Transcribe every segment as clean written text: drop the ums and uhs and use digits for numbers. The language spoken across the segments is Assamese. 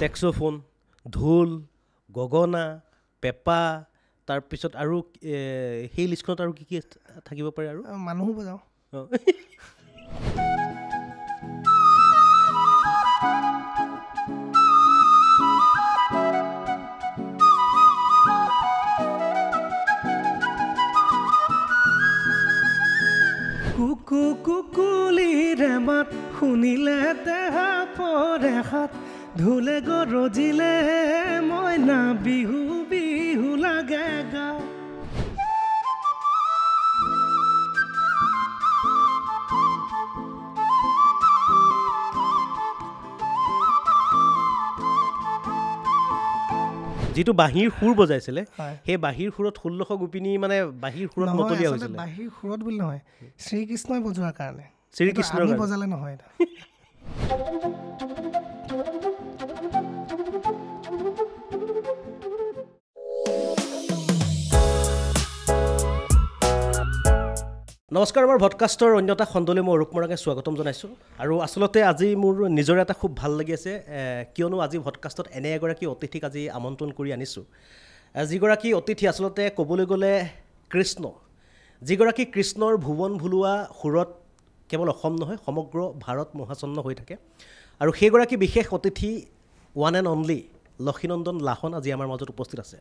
সেক্সোফোন, ঢোল, গগনা, পেঁপা, তাৰপিছত আৰু সেই লিষ্টখনত আৰু কি কি থাকিব পাৰে? আৰু মানুহো বজাওঁ। কুকু কুকুলিৰে মাত শুনিলে দেহা পৰে হাত, ঢোলে গৰজিলে মইনা বিহু বিহু লাগে গা। যিটো বাঁহীৰ সুৰ বজাইছিলে সেই বাঁহীৰ সুৰত 1600 গোপিনী মানে বাঁহীৰ সুৰত মতলীয়া হৈছিলে। বাঁহীৰ সুৰত বুলি নহয়, শ্ৰীকৃষ্ণই বজোৱাৰ কাৰণে, শ্ৰীকৃষ্ণৰ আমি বজালে নহয়। নমস্কাৰ, আমাৰ ভডকাষ্টৰ অন্য এটা খণ্ডলৈ মই অৰূপ মৰাণে স্বাগতম জনাইছোঁ। আৰু আচলতে আজি মোৰ নিজৰে এটা খুব ভাল লাগি আছে, কিয়নো আজি ভডকাষ্টত এনে এগৰাকী অতিথিক আজি আমন্ত্ৰণ কৰি আনিছোঁ, যিগৰাকী অতিথি আচলতে ক'বলৈ গ'লে কৃষ্ণ, যিগৰাকী কৃষ্ণৰ ভুৱন ভুলোৱা সুৰত কেৱল অসম নহয় সমগ্ৰ ভাৰত মোহাচন্ন হৈ থাকে। আৰু সেইগৰাকী বিশেষ অতিথি ওৱান এণ্ড অনলি লক্ষীনন্দন লাহন আজি আমাৰ মাজত উপস্থিত আছে।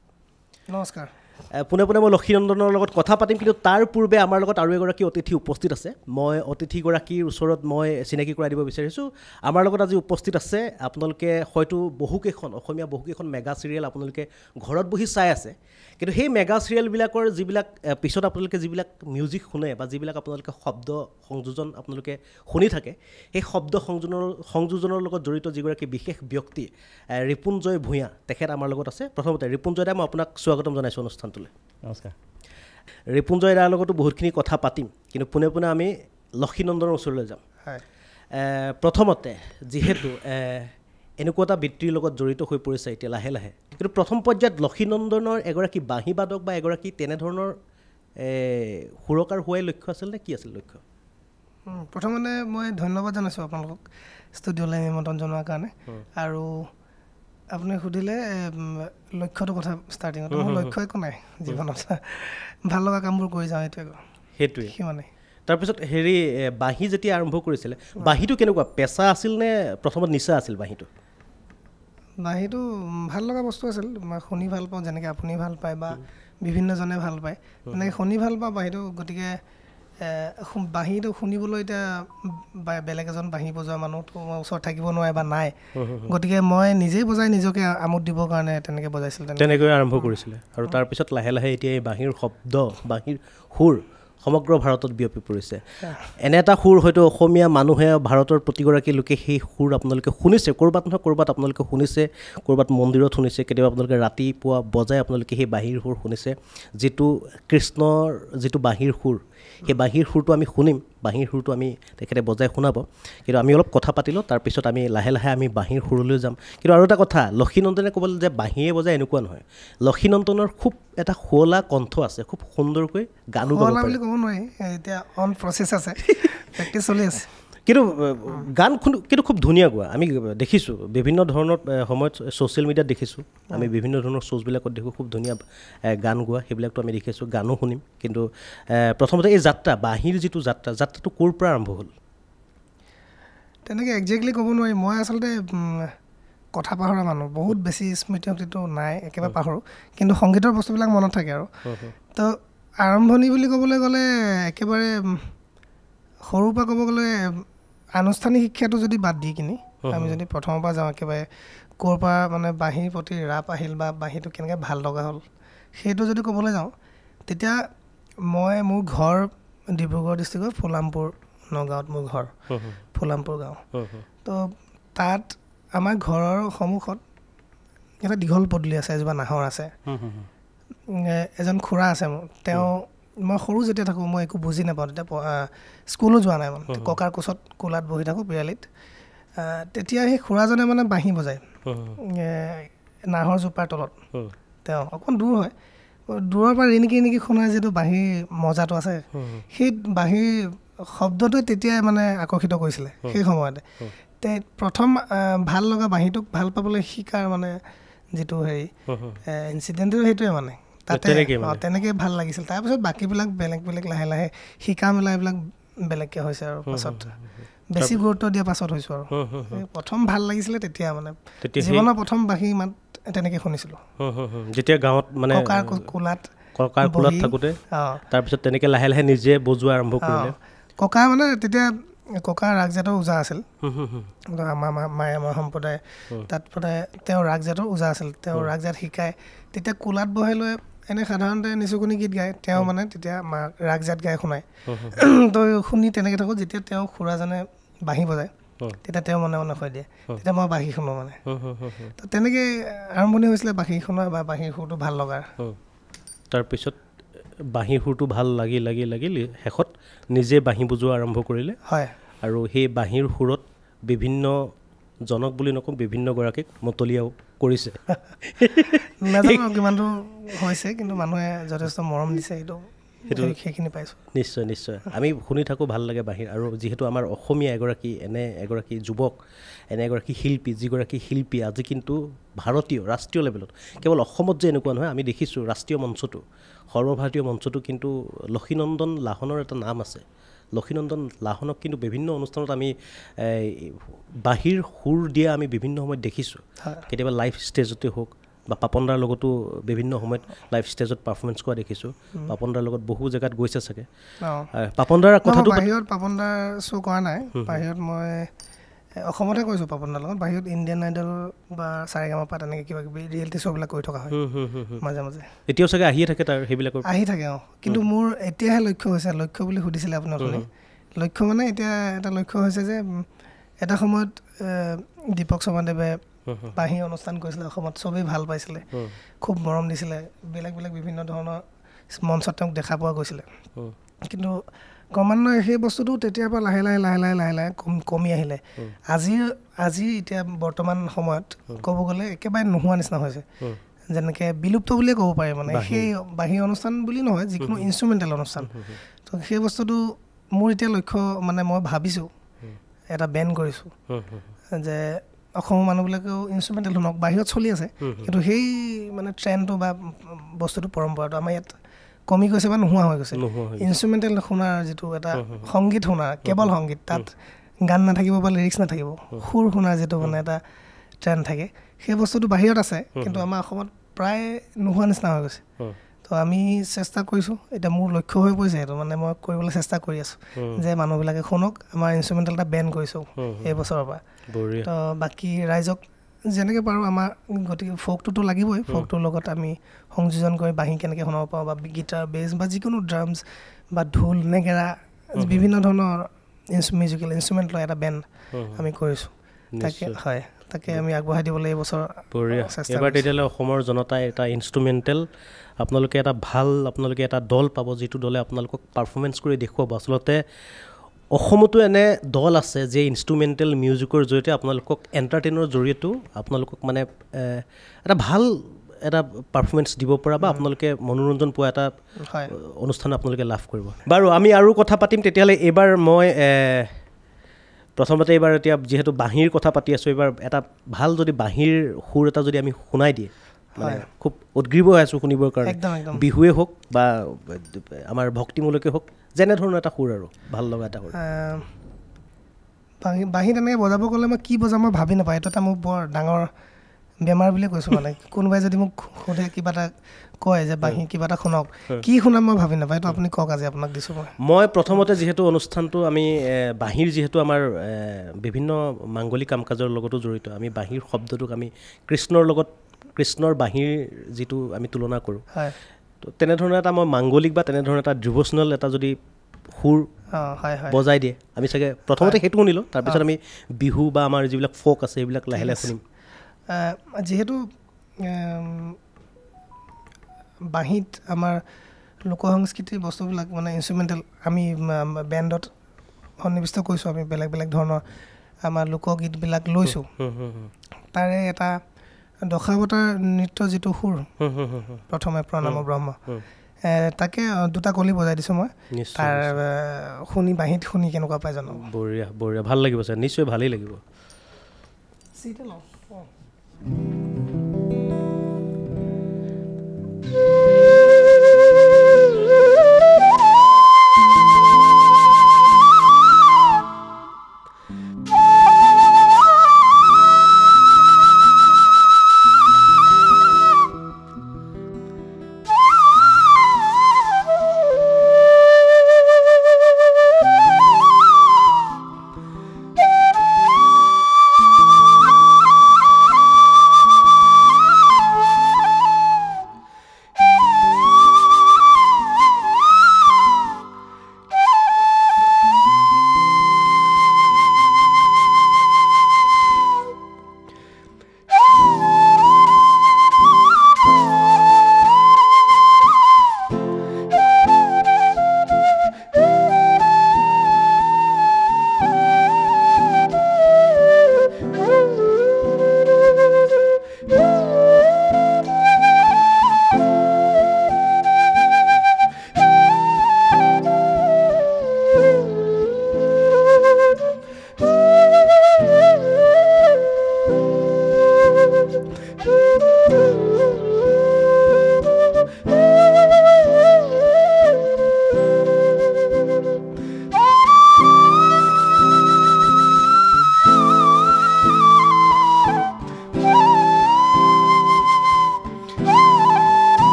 নমস্কাৰ। পোনে পোনে মই লক্ষীনন্দনৰ লগত কথা পাতিম, কিন্তু তাৰ পূৰ্বে আমাৰ লগত আৰু এগৰাকী অতিথি উপস্থিত আছে। মই অতিথিগৰাকীৰ ওচৰত মই চিনাকি কৰাই দিব বিচাৰিছোঁ। আমাৰ লগত আজি উপস্থিত আছে, আপোনালোকে হয়তো অসমীয়া বহুকেইখন মেগা চিৰিয়েল আপোনালোকে ঘৰত বহি চাই আছে, কিন্তু সেই মেগা চিৰিয়েলবিলাকৰ যিবিলাক পিছত আপোনালোকে যিবিলাক মিউজিক শুনে বা যিবিলাক আপোনালোকে শব্দ সংযোজন আপোনালোকে শুনি থাকে, সেই শব্দ সংযোজনৰ লগত জড়িত যিগৰাকী বিশেষ ব্যক্তি ৰিপুঞ্জয় ভূঞা, তেখেত আমাৰ লগত আছে। প্ৰথমতে ৰিপুঞ্জয় দা, মই আপোনাক স্বাগতম জনাইছোঁ অনুষ্ঠানটোলৈ। নমস্কাৰ। ৰিপুঞ্জয় দাৰ লগতো বহুতখিনি কথা পাতিম, কিন্তু পোনে পোনে আমি লক্ষীনন্দনৰ ওচৰলৈ যাম। প্ৰথমতে যিহেতু এনেকুৱা এটা বৃত্তিৰ লগত জড়িত হৈ পৰিছে এতিয়া লাহে লাহে, কিন্তু প্ৰথম পৰ্যায়ত লক্ষীনন্দনৰ এগৰাকী বাঁহীবাদক বা এগৰাকী তেনেধৰণৰ সুৰকাৰ হোৱাই লক্ষ্য আছিল নে কি আছিল লক্ষ্য? প্ৰথমতে মই ধন্যবাদ জনাইছোঁ আপোনালোকক ষ্টুডিঅ'লৈ নিমন্ত্ৰণ জনোৱাৰ কাৰণে। আৰু আপুনি সুধিলে লক্ষ্যটোৰ কথা ষ্টাৰ্টিঙত, মোৰ লক্ষ্য একো নাই জীৱনত, ভাল লগা কামবোৰ কৰি যাওঁ, সেইটোৱে সিমানেই। তাৰপিছত বাঁহী যেতিয়া আৰম্ভ কৰিছিলে, বাঁহীটো কেনেকুৱা পেচা আছিল নে প্ৰথমত নিচা আছিল? বাঁহীটো ভাল লগা বস্তু আছিল, মই শুনি ভাল পাওঁ, যেনেকৈ আপুনি ভাল পায় বা বিভিন্নজনে ভাল পায় তেনেকৈ শুনি ভাল পাওঁ বাঁহীটো। গতিকে বাঁহীটো শুনিবলৈ এতিয়া বেলেগ এজন বাঁহী বজোৱা মানুহটো মই ওচৰত থাকিব নোৱাৰে বা নাই, গতিকে মই নিজেই বজাই নিজকে আমোদ দিবৰ কাৰণে তেনেকৈ বজাইছিলোঁ, তেনেকৈ আৰম্ভ কৰিছিলে। আৰু তাৰপিছত লাহে লাহে এতিয়া এই বাঁহীৰ শব্দ, বাঁহীৰ সুৰ সমগ্ৰ ভাৰতত বিয়পি পৰিছে। এনে এটা সুৰ হয়তো অসমীয়া মানুহে, ভাৰতৰ প্ৰতিগৰাকী লোকে সেই সুৰ আপোনালোকে শুনিছে, ক'ৰবাত নহয় ক'ৰবাত আপোনালোকে শুনিছে, ক'ৰবাত মন্দিৰত শুনিছে, কেতিয়াবা আপোনালোকে ৰাতিপুৱা বজাই আপোনালোকে সেই বাঁহীৰ সুৰ শুনিছে, যিটো কৃষ্ণৰ যিটো বাঁহীৰ সুৰ, সেই বাঁহীৰ সুৰটো আমি শুনিম, বাঁহীৰ সুৰটো আমি তেখেতে বজাই শুনাব। কিন্তু আমি অলপ কথা পাতি লওঁ, তাৰপিছত আমি লাহে লাহে আমি বাঁহীৰ সুৰলৈ যাম। কিন্তু আৰু এটা কথা, লক্ষীনন্দনে ক'বলৈ যে বাঁহীয়ে বজায় এনেকুৱা নহয়, লক্ষীনন্দনৰ খুব এটা শুৱলা কণ্ঠ আছে, খুব সুন্দৰকৈ গানো গাব পাৰে। ক'ব নোৱাৰি, এতিয়া অন প্ৰচেছ আছে, প্ৰেক্টিছ চলি আছে। কিন্তু গান কিন্তু খুব ধুনীয়া গোৱা আমি দেখিছোঁ, বিভিন্ন ধৰণৰ সময়ত ছ'চিয়েল মিডিয়াত দেখিছোঁ, আমি বিভিন্ন ধৰণৰ শ্ব'জবিলাকত দেখোঁ, খুব ধুনীয়া গান গোৱা, সেইবিলাকতো আমি দেখিছোঁ, গানো শুনিম। কিন্তু প্ৰথমতে এই যাত্ৰা, বাঁহীৰ যিটো যাত্ৰাটো ক'ৰ পৰা আৰম্ভ হ'ল? তেনেকৈ একজেক্টলি ক'ব নোৱাৰি। মই আচলতে কথা পাহৰা মানুহ, বহুত বেছি স্মৃতিশক্তিটো নাই, একেবাৰে পাহৰোঁ, কিন্তু সংগীতৰ বস্তুবিলাক মনত থাকে। আৰু তো আৰম্ভণি বুলি ক'বলৈ গ'লে একেবাৰে সৰুৰ পৰা ক'ব গ'লে আনুষ্ঠানিক শিক্ষাটো যদি বাদ দি কিনি আমি যদি প্ৰথমৰ পৰা যাওঁ, একেবাৰে ক'ৰ পৰা মানে বাঁহীৰ প্ৰতি ৰাপ আহিল বা বাঁহীটো কেনেকৈ ভাল লগা হ'ল, সেইটো যদি ক'বলৈ যাওঁ, তেতিয়া মোৰ ঘৰ ডিব্ৰুগড় ডিষ্ট্ৰিক্টৰ ফুলামপুৰ, নগাঁৱত মোৰ ঘৰ, ফুলামপুৰ গাঁও। তো তাত আমাৰ ঘৰৰ সন্মুখত এটা দীঘল পদূলি আছে, এজোপা নাহৰ আছে, এজন খুৰা আছে মোৰ। মই সৰু যেতিয়া থাকোঁ, মই একো বুজি নাপাওঁ, তেতিয়া স্কুলো যোৱা নাই, মানে ককাৰ কোচত কোলাত বহি থাকোঁ পিৰালিত। তেতিয়া সেই খুৰাজনে মানে বাঁহী বজায় নাহৰ জোপাৰ তলত। তেওঁ অকণ দূৰ হয়, দূৰৰ পৰা ৰিণিকি ৰিণিকি শুনাৰ যিটো বাঁহীৰ মজাটো আছে, সেই বাঁহীৰ শব্দটোৱে তেতিয়াই মানে আকৰ্ষিত কৰিছিলে সেই সময়তে। প্ৰথম ভাল লগা বাঁহীটোক ভাল পাবলৈ শিকাৰ মানে যিটো হেৰি ইনচিডেণ্টটো সেইটোৱে মানে তাতে তেনেকৈ ভাল লাগিছিল তাৰপিছত বাকীবিলাক বেলেগ বেলেগ লাহে লাহে শিকা মেলা এইবিলাক বেলেগকৈ হৈছে আৰু পাছত বেছি গুৰুত্ব দিয়া পাছত হৈছোঁ আৰু প্ৰথম ভাল লাগিছিলে তেতিয়া মানে জীৱনৰ প্ৰথম বাঁহী মাত তেনেকৈ শুনিছিলোঁ যেতিয়া গাঁৱত মানে ককাৰ কোলাত থাকোঁতে তাৰপিছত তেনেকৈ লাহে লাহে নিজে বজোৱা আৰম্ভ কৰিলে ককা মানে তেতিয়া ককা ৰাগজাতৰ ওজা আছিল আমাৰ মায়ামৰ সম্প্ৰদায় তাত মানে তেওঁ ৰাগজাতৰ ওজা আছিল তেওঁ ৰাগজাত শিকায় তেতিয়া কোলাত বহাই লৈ এনে সাধাৰণতে নিচুকনি গীত গায় তেওঁ মানে তেতিয়া ৰাগজাত গাই শুনায় তো শুনি তেনেকৈ থাকোঁ যেতিয়া তেওঁ খুৰাজনে বাঁহী বজায় তেতিয়া তেওঁ মনে মনে কৈ দিয়ে তেতিয়া মই বাঁহী শুনো মানে তো তেনেকৈ আৰম্ভণি হৈছিলে বাঁহী শুনা বা বাঁহীৰ সুৰটো ভাল লগাৰ তাৰপিছত বাঁহীৰ সুৰটো ভাল লাগিল শেষত নিজে বাঁহী বজোৱা আৰম্ভ কৰিলে হয় আৰু সেই বাঁহীৰ সুৰত বিভিন্ন জনক বুলি নকওঁ বিভিন্নগৰাকীক মতলীয়াও কৰিছে নাজানো কিমানটো হৈছে কিন্তু মানুহে যথেষ্ট মৰম দিছে সেইটো সেইখিনি পাইছোঁ নিশ্চয় আমি শুনি থাকোঁ ভাল লাগে বাঁহীৰ আৰু যিহেতু আমাৰ অসমীয়া এনে এগৰাকী যুৱক এনে এগৰাকী শিল্পী যিগৰাকী শিল্পী আজি কিন্তু ভাৰতীয় ৰাষ্ট্ৰীয় লেভেলত কেৱল অসমত যে এনেকুৱা নহয় আমি দেখিছোঁ ৰাষ্ট্ৰীয় মঞ্চটো সৰ্বভাৰতীয় মঞ্চটো কিন্তু লক্ষীনন্দন লাহনৰ এটা নাম আছে লক্ষীনন্দন লাহনক কিন্তু বিভিন্ন অনুষ্ঠানত আমি বাঁহীৰ সুৰ দিয়া আমি বিভিন্ন সময়ত দেখিছোঁ কেতিয়াবা লাইভ ষ্টেজতে হওক বা পাপনদাৰ লগতো বিভিন্ন সময়ত লাইভ ষ্টেজত পাৰফৰ্মেঞ্চ কৰা দেখিছোঁ পাপনদাৰ লগত বহু জেগাত গৈছে চাগে পাপনদাৰ কথাটো বাহিৰত পাপনদাৰ শ্ব' কৰা নাই বাহিৰত মই অসমতে কৈছোঁ পাপনদাৰ লগত বাহিৰত ইণ্ডিয়ান আইডল বা সাৰেগামাপা তেনেকৈ কিবা কিবি ৰিয়েলিটি শ্ব'বিলাক কৰি থকা হয় মাজে মাজে এতিয়াও চাগে আহিয়ে থাকে তাৰ সেইবিলাক আহি থাকে কিন্তু মোৰ এতিয়াহে লক্ষ্য হৈছে লক্ষ্য বুলি সুধিছিলে আপোনাক লক্ষ্য মানে এতিয়া এটা লক্ষ্য হৈছে যে এটা সময়ত দীপক শৰ্মাদেৱে বাঁহী অনুষ্ঠান কৰিছিলে অসমত চবেই ভাল পাইছিলে খুব মৰম দিছিলে বেলেগ বেলেগ বিভিন্ন ধৰণৰ মঞ্চত তেওঁক দেখা পোৱা গৈছিলে কিন্তু ক্ৰমান্বয়ে সেই বস্তুটো তেতিয়াৰ পৰা লাহে লাহে কমি আহিলে আজি এতিয়া বৰ্তমান সময়ত ক'ব গ'লে একেবাৰে নোহোৱা নিচিনা হৈছে যেনেকৈ বিলুপ্ত বুলিয়ে ক'ব পাৰি মানে সেই বাঁহী অনুষ্ঠান বুলি নহয় যিকোনো ইনষ্ট্ৰুমেণ্টেল অনুষ্ঠান তো সেই বস্তুটো মোৰ এতিয়া লক্ষ্য মানে মই ভাবিছোঁ এটা বেন কৰিছোঁ যে অসমৰ মানুহবিলাকেও ইনষ্ট্ৰুমেণ্টেল শুনক বাহিৰত চলি আছে কিন্তু সেই মানে ট্ৰেণ্ডটো বা বস্তুটো পৰম্পৰাটো আমাৰ ইয়াত কমি গৈছে বা নোহোৱা হৈ গৈছে ইনষ্ট্ৰুমেণ্টেল শুনাৰ যিটো এটা সংগীত শুনাৰ কেৱল সংগীত তাত গান নাথাকিব বা লিৰিক্স নাথাকিব সুৰ শুনাৰ যিটো মানে এটা ট্ৰেণ্ড থাকে সেই বস্তুটো বাহিৰত আছে কিন্তু আমাৰ অসমত প্ৰায় নোহোৱা নিচিনা হৈ গৈছে তো আমি চেষ্টা কৰিছোঁ এতিয়া মোৰ লক্ষ্য হৈ পৰিছে সেইটো মানে মই কৰিবলৈ চেষ্টা কৰি আছোঁ যে মানুহবিলাকে শুনক আমাৰ ইনষ্ট্ৰুমেণ্টেল এটা বেন কৰিছোঁ এই বছৰৰ পৰা তো বাকী ৰাইজক যেনেকৈ পাৰোঁ আমাৰ গতিকে ফ'কটোতো লাগিবই ফ'কটোৰ লগত আমি সংযোজন কৰি বাঁহী কেনেকৈ শুনাব পাৰোঁ বা গীটাৰ বেছ বা যিকোনো ড্ৰামছ বা ঢোল নেগেৰা বিভিন্ন ধৰণৰ মিউজিকেল ইনষ্ট্ৰুমেণ্ট লৈ এটা বেণ্ড আমি কৰিছোঁ তাকে আমি আগবঢ়াই দিবলৈ এই বছৰ এবাৰ তেতিয়াহ'লে অসমৰ জনতাই এটা ইনষ্ট্ৰুমেণ্টেল আপোনালোকে এটা দল পাব যিটো দলে আপোনালোকক পাৰফৰ্মেঞ্চ কৰি দেখুৱাব আচলতে অসমতো এনে দল আছে যে ইনষ্ট্ৰুমেণ্টেল মিউজিকৰ জৰিয়তে আপোনালোকক এণ্টাৰটেইনৰ জৰিয়তেও আপোনালোকক মানে এটা ভাল এটা পাৰফৰ্মেঞ্চ দিব পৰা বা আপোনালোকে মনোৰঞ্জন পোৱা এটা অনুষ্ঠান আপোনালোকে লাভ কৰিব বাৰু আমি আৰু কথা পাতিম তেতিয়াহ'লে এইবাৰ মই প্ৰথমতে এইবাৰ এতিয়া যিহেতু বাঁহীৰ কথা পাতি আছোঁ এইবাৰ এটা ভাল যদি বাঁহীৰ সুৰ এটা যদি আমি শুনাই দিয়ে মানে খুব উদ্গ্ৰীৱ হৈ আছোঁ শুনিবৰ কাৰণে বিহুৱে হওক বা আমাৰ ভক্তিমূলকে হওক যেনেধৰণৰ এটা সুৰ আৰু ভাল লগা এটা সুৰ বাঁহী তেনেকৈ বজাব গ'লে মই কি বজাম মই ভাবি নাপাওঁ এইটো এটা মোক বৰ ডাঙৰ বেমাৰ বুলিয়ে কৈছোঁ মানে কোনোবাই যদি মোক সোধে কিবা এটা কয় যে বাঁহী কিবা এটা শুনক কি শুনাম মই ভাবি নাপাওঁ এইটো আপুনি কওক আজি আপোনাক দিছোঁ মই প্ৰথমতে যিহেতু অনুষ্ঠানটো আমি বাঁহীৰ যিহেতু আমাৰ বিভিন্ন মাংগলিক কাম কাজৰ লগতো জড়িত আমি বাঁহীৰ শব্দটোক আমি কৃষ্ণৰ বাঁহীৰ যিটো আমি তুলনা কৰোঁ তো তেনেধৰণৰ এটা মই মাংগলিক বা তেনেধৰণৰ এটা ডিভ'চনেল এটা যদি সুৰ বজাই দিয়ে আমি চাগে প্ৰথমতে সেইটো শুনিলোঁ তাৰপিছত আমি বিহু বা আমাৰ যিবিলাক ফ'ক আছে সেইবিলাক লাহে লাহে শুনিম যিহেতু বাঁহীত আমাৰ লোক সংস্কৃতিৰ বস্তুবিলাক মানে ইনষ্ট্ৰুমেণ্টেল আমি বেণ্ডত সন্নিৱিষ্ট কৰিছোঁ আমি বেলেগ বেলেগ ধৰণৰ আমাৰ লোকগীতবিলাক লৈছোঁ তাৰে এটা দশাৱতাৰ নৃত্য যিটো সুৰ প্ৰথমে প্ৰণাম ব্ৰহ্ম তাকে দুটা কলি বজাই দিছোঁ মই তাৰ বাঁহীত শুনি কেনেকুৱা পাই জানো বঢ়িয়া ভাল লাগিব ছাৰ নিশ্চয় ভালেই লাগিব চিটে লওঁ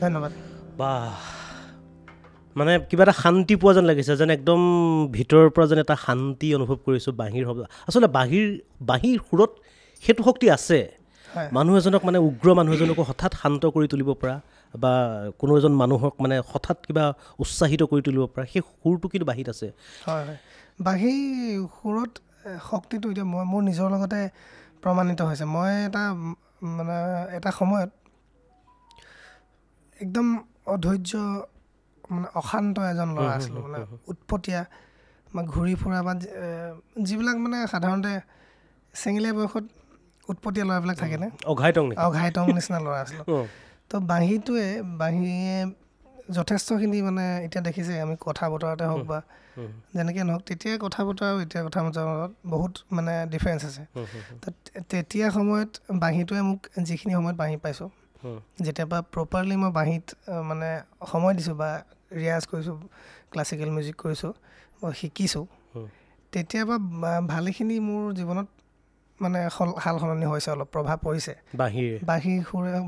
ধন্যবাদ বাহ মানে কিবা এটা শান্তি পোৱা যেন লাগিছে যেন একদম ভিতৰৰ পৰা যেন এটা শান্তি অনুভৱ কৰিছোঁ বাঁহীৰ শব্দ আচলতে বাঁহীৰ সুৰত সেইটো শক্তি আছে মানুহ এজনক মানে উগ্ৰ মানুহ এজনকো হঠাৎ শান্ত কৰি তুলিব পৰা বা কোনো এজন মানুহক মানে হঠাৎ কিবা উৎসাহিত কৰি তুলিব পৰা সেই সুৰটো কিন্তু বাঁহীত আছে হয় হয় বাঁহী সুৰত শক্তিটো এতিয়া মই মোৰ নিজৰ লগতে প্ৰমাণিত হৈছে মই মানে এটা সময়ত একদম অধৈৰ্য মানে অশান্ত এজন ল'ৰা আছিলোঁ মানে উৎপতীয়া বা ঘূৰি ফুৰা বা যিবিলাক মানে সাধাৰণতে চেঙেলীয়া বয়সত উৎপতীয়া ল'ৰাবিলাক থাকেনে অঘাইটং নিচিনা ল'ৰা আছিলোঁ তো বাঁহীয়ে যথেষ্টখিনি মানে এতিয়া দেখিছে আমি কথা বতৰাতে হওক বা যেনেকৈ নহওক তেতিয়া কথা বতৰা আৰু এতিয়া কথা বতৰাৰ লগত বহুত মানে ডিফাৰেঞ্চ আছে তো তেতিয়া সময়ত বাঁহীটোৱে মোক যিখিনি সময়ত বাঁহী পাইছোঁ যেতিয়াৰ পৰা প্ৰপাৰলি মই বাঁহীত মানে সময় দিছোঁ বা ৰিয়াজ কৰিছোঁ ক্লাছিকেল মিউজিক কৰিছোঁ মই শিকিছোঁ তেতিয়াৰ পৰা ভালেখিনি মোৰ জীৱনত মানে সাল সলনি হৈছে অলপ প্ৰভাৱ পৰিছে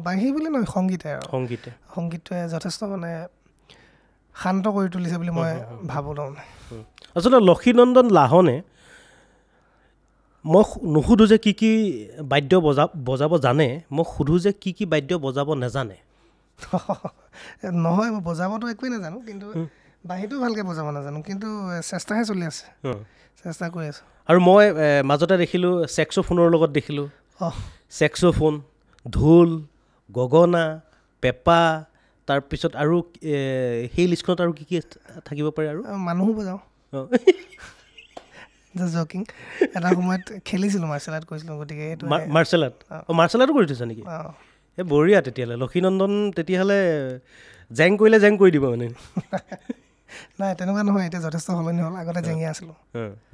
বাঁহী বুলি নহয় সংগীতটোৱে যথেষ্ট মানে শান্ত কৰি তুলিছে বুলি মই ভাবোঁ তাৰমানে আচলতে লক্ষীনন্দন লাহনে মই নুসুধোঁ যে কি বাদ্য বজাব জানে মই সোধোঁ যে কি বাদ্য বজাব নাজানে নহয় মই বজাবতো একোৱেই নাজানো কিন্তু বাঁহীটো ভালকৈ বজাব নাজানো কিন্তু চেষ্টাহে চলি আছে চেষ্টা কৰি আছোঁ আৰু মই মাজতে দেখিলোঁ ছেক্সোফোনৰ লগত দেখিলোঁ ছেক্সোফোন ঢোল গগনা পেঁপা তাৰপিছত আৰু সেই লিষ্টখনত আৰু কি থাকিব পাৰে আৰু মানুহো বজাওঁ জকিং এটা সময়ত খেলিছিলোঁ মাৰ্চেল আৰ্ট কৰিছিলোঁ গতিকে এইটো মাৰ্চেল আৰ্টো কৰি থৈছা নেকি এই বঢ়িয়া তেতিয়াহ'লে লক্ষীনন্দন তেতিয়াহ'লে জেং কৰিলে জেং কৰি দিব মানে নাই তেনেকুৱা নহয় এতিয়া যথেষ্ট সলনি হ'ল আগতে জেঙীয়া আছিলোঁ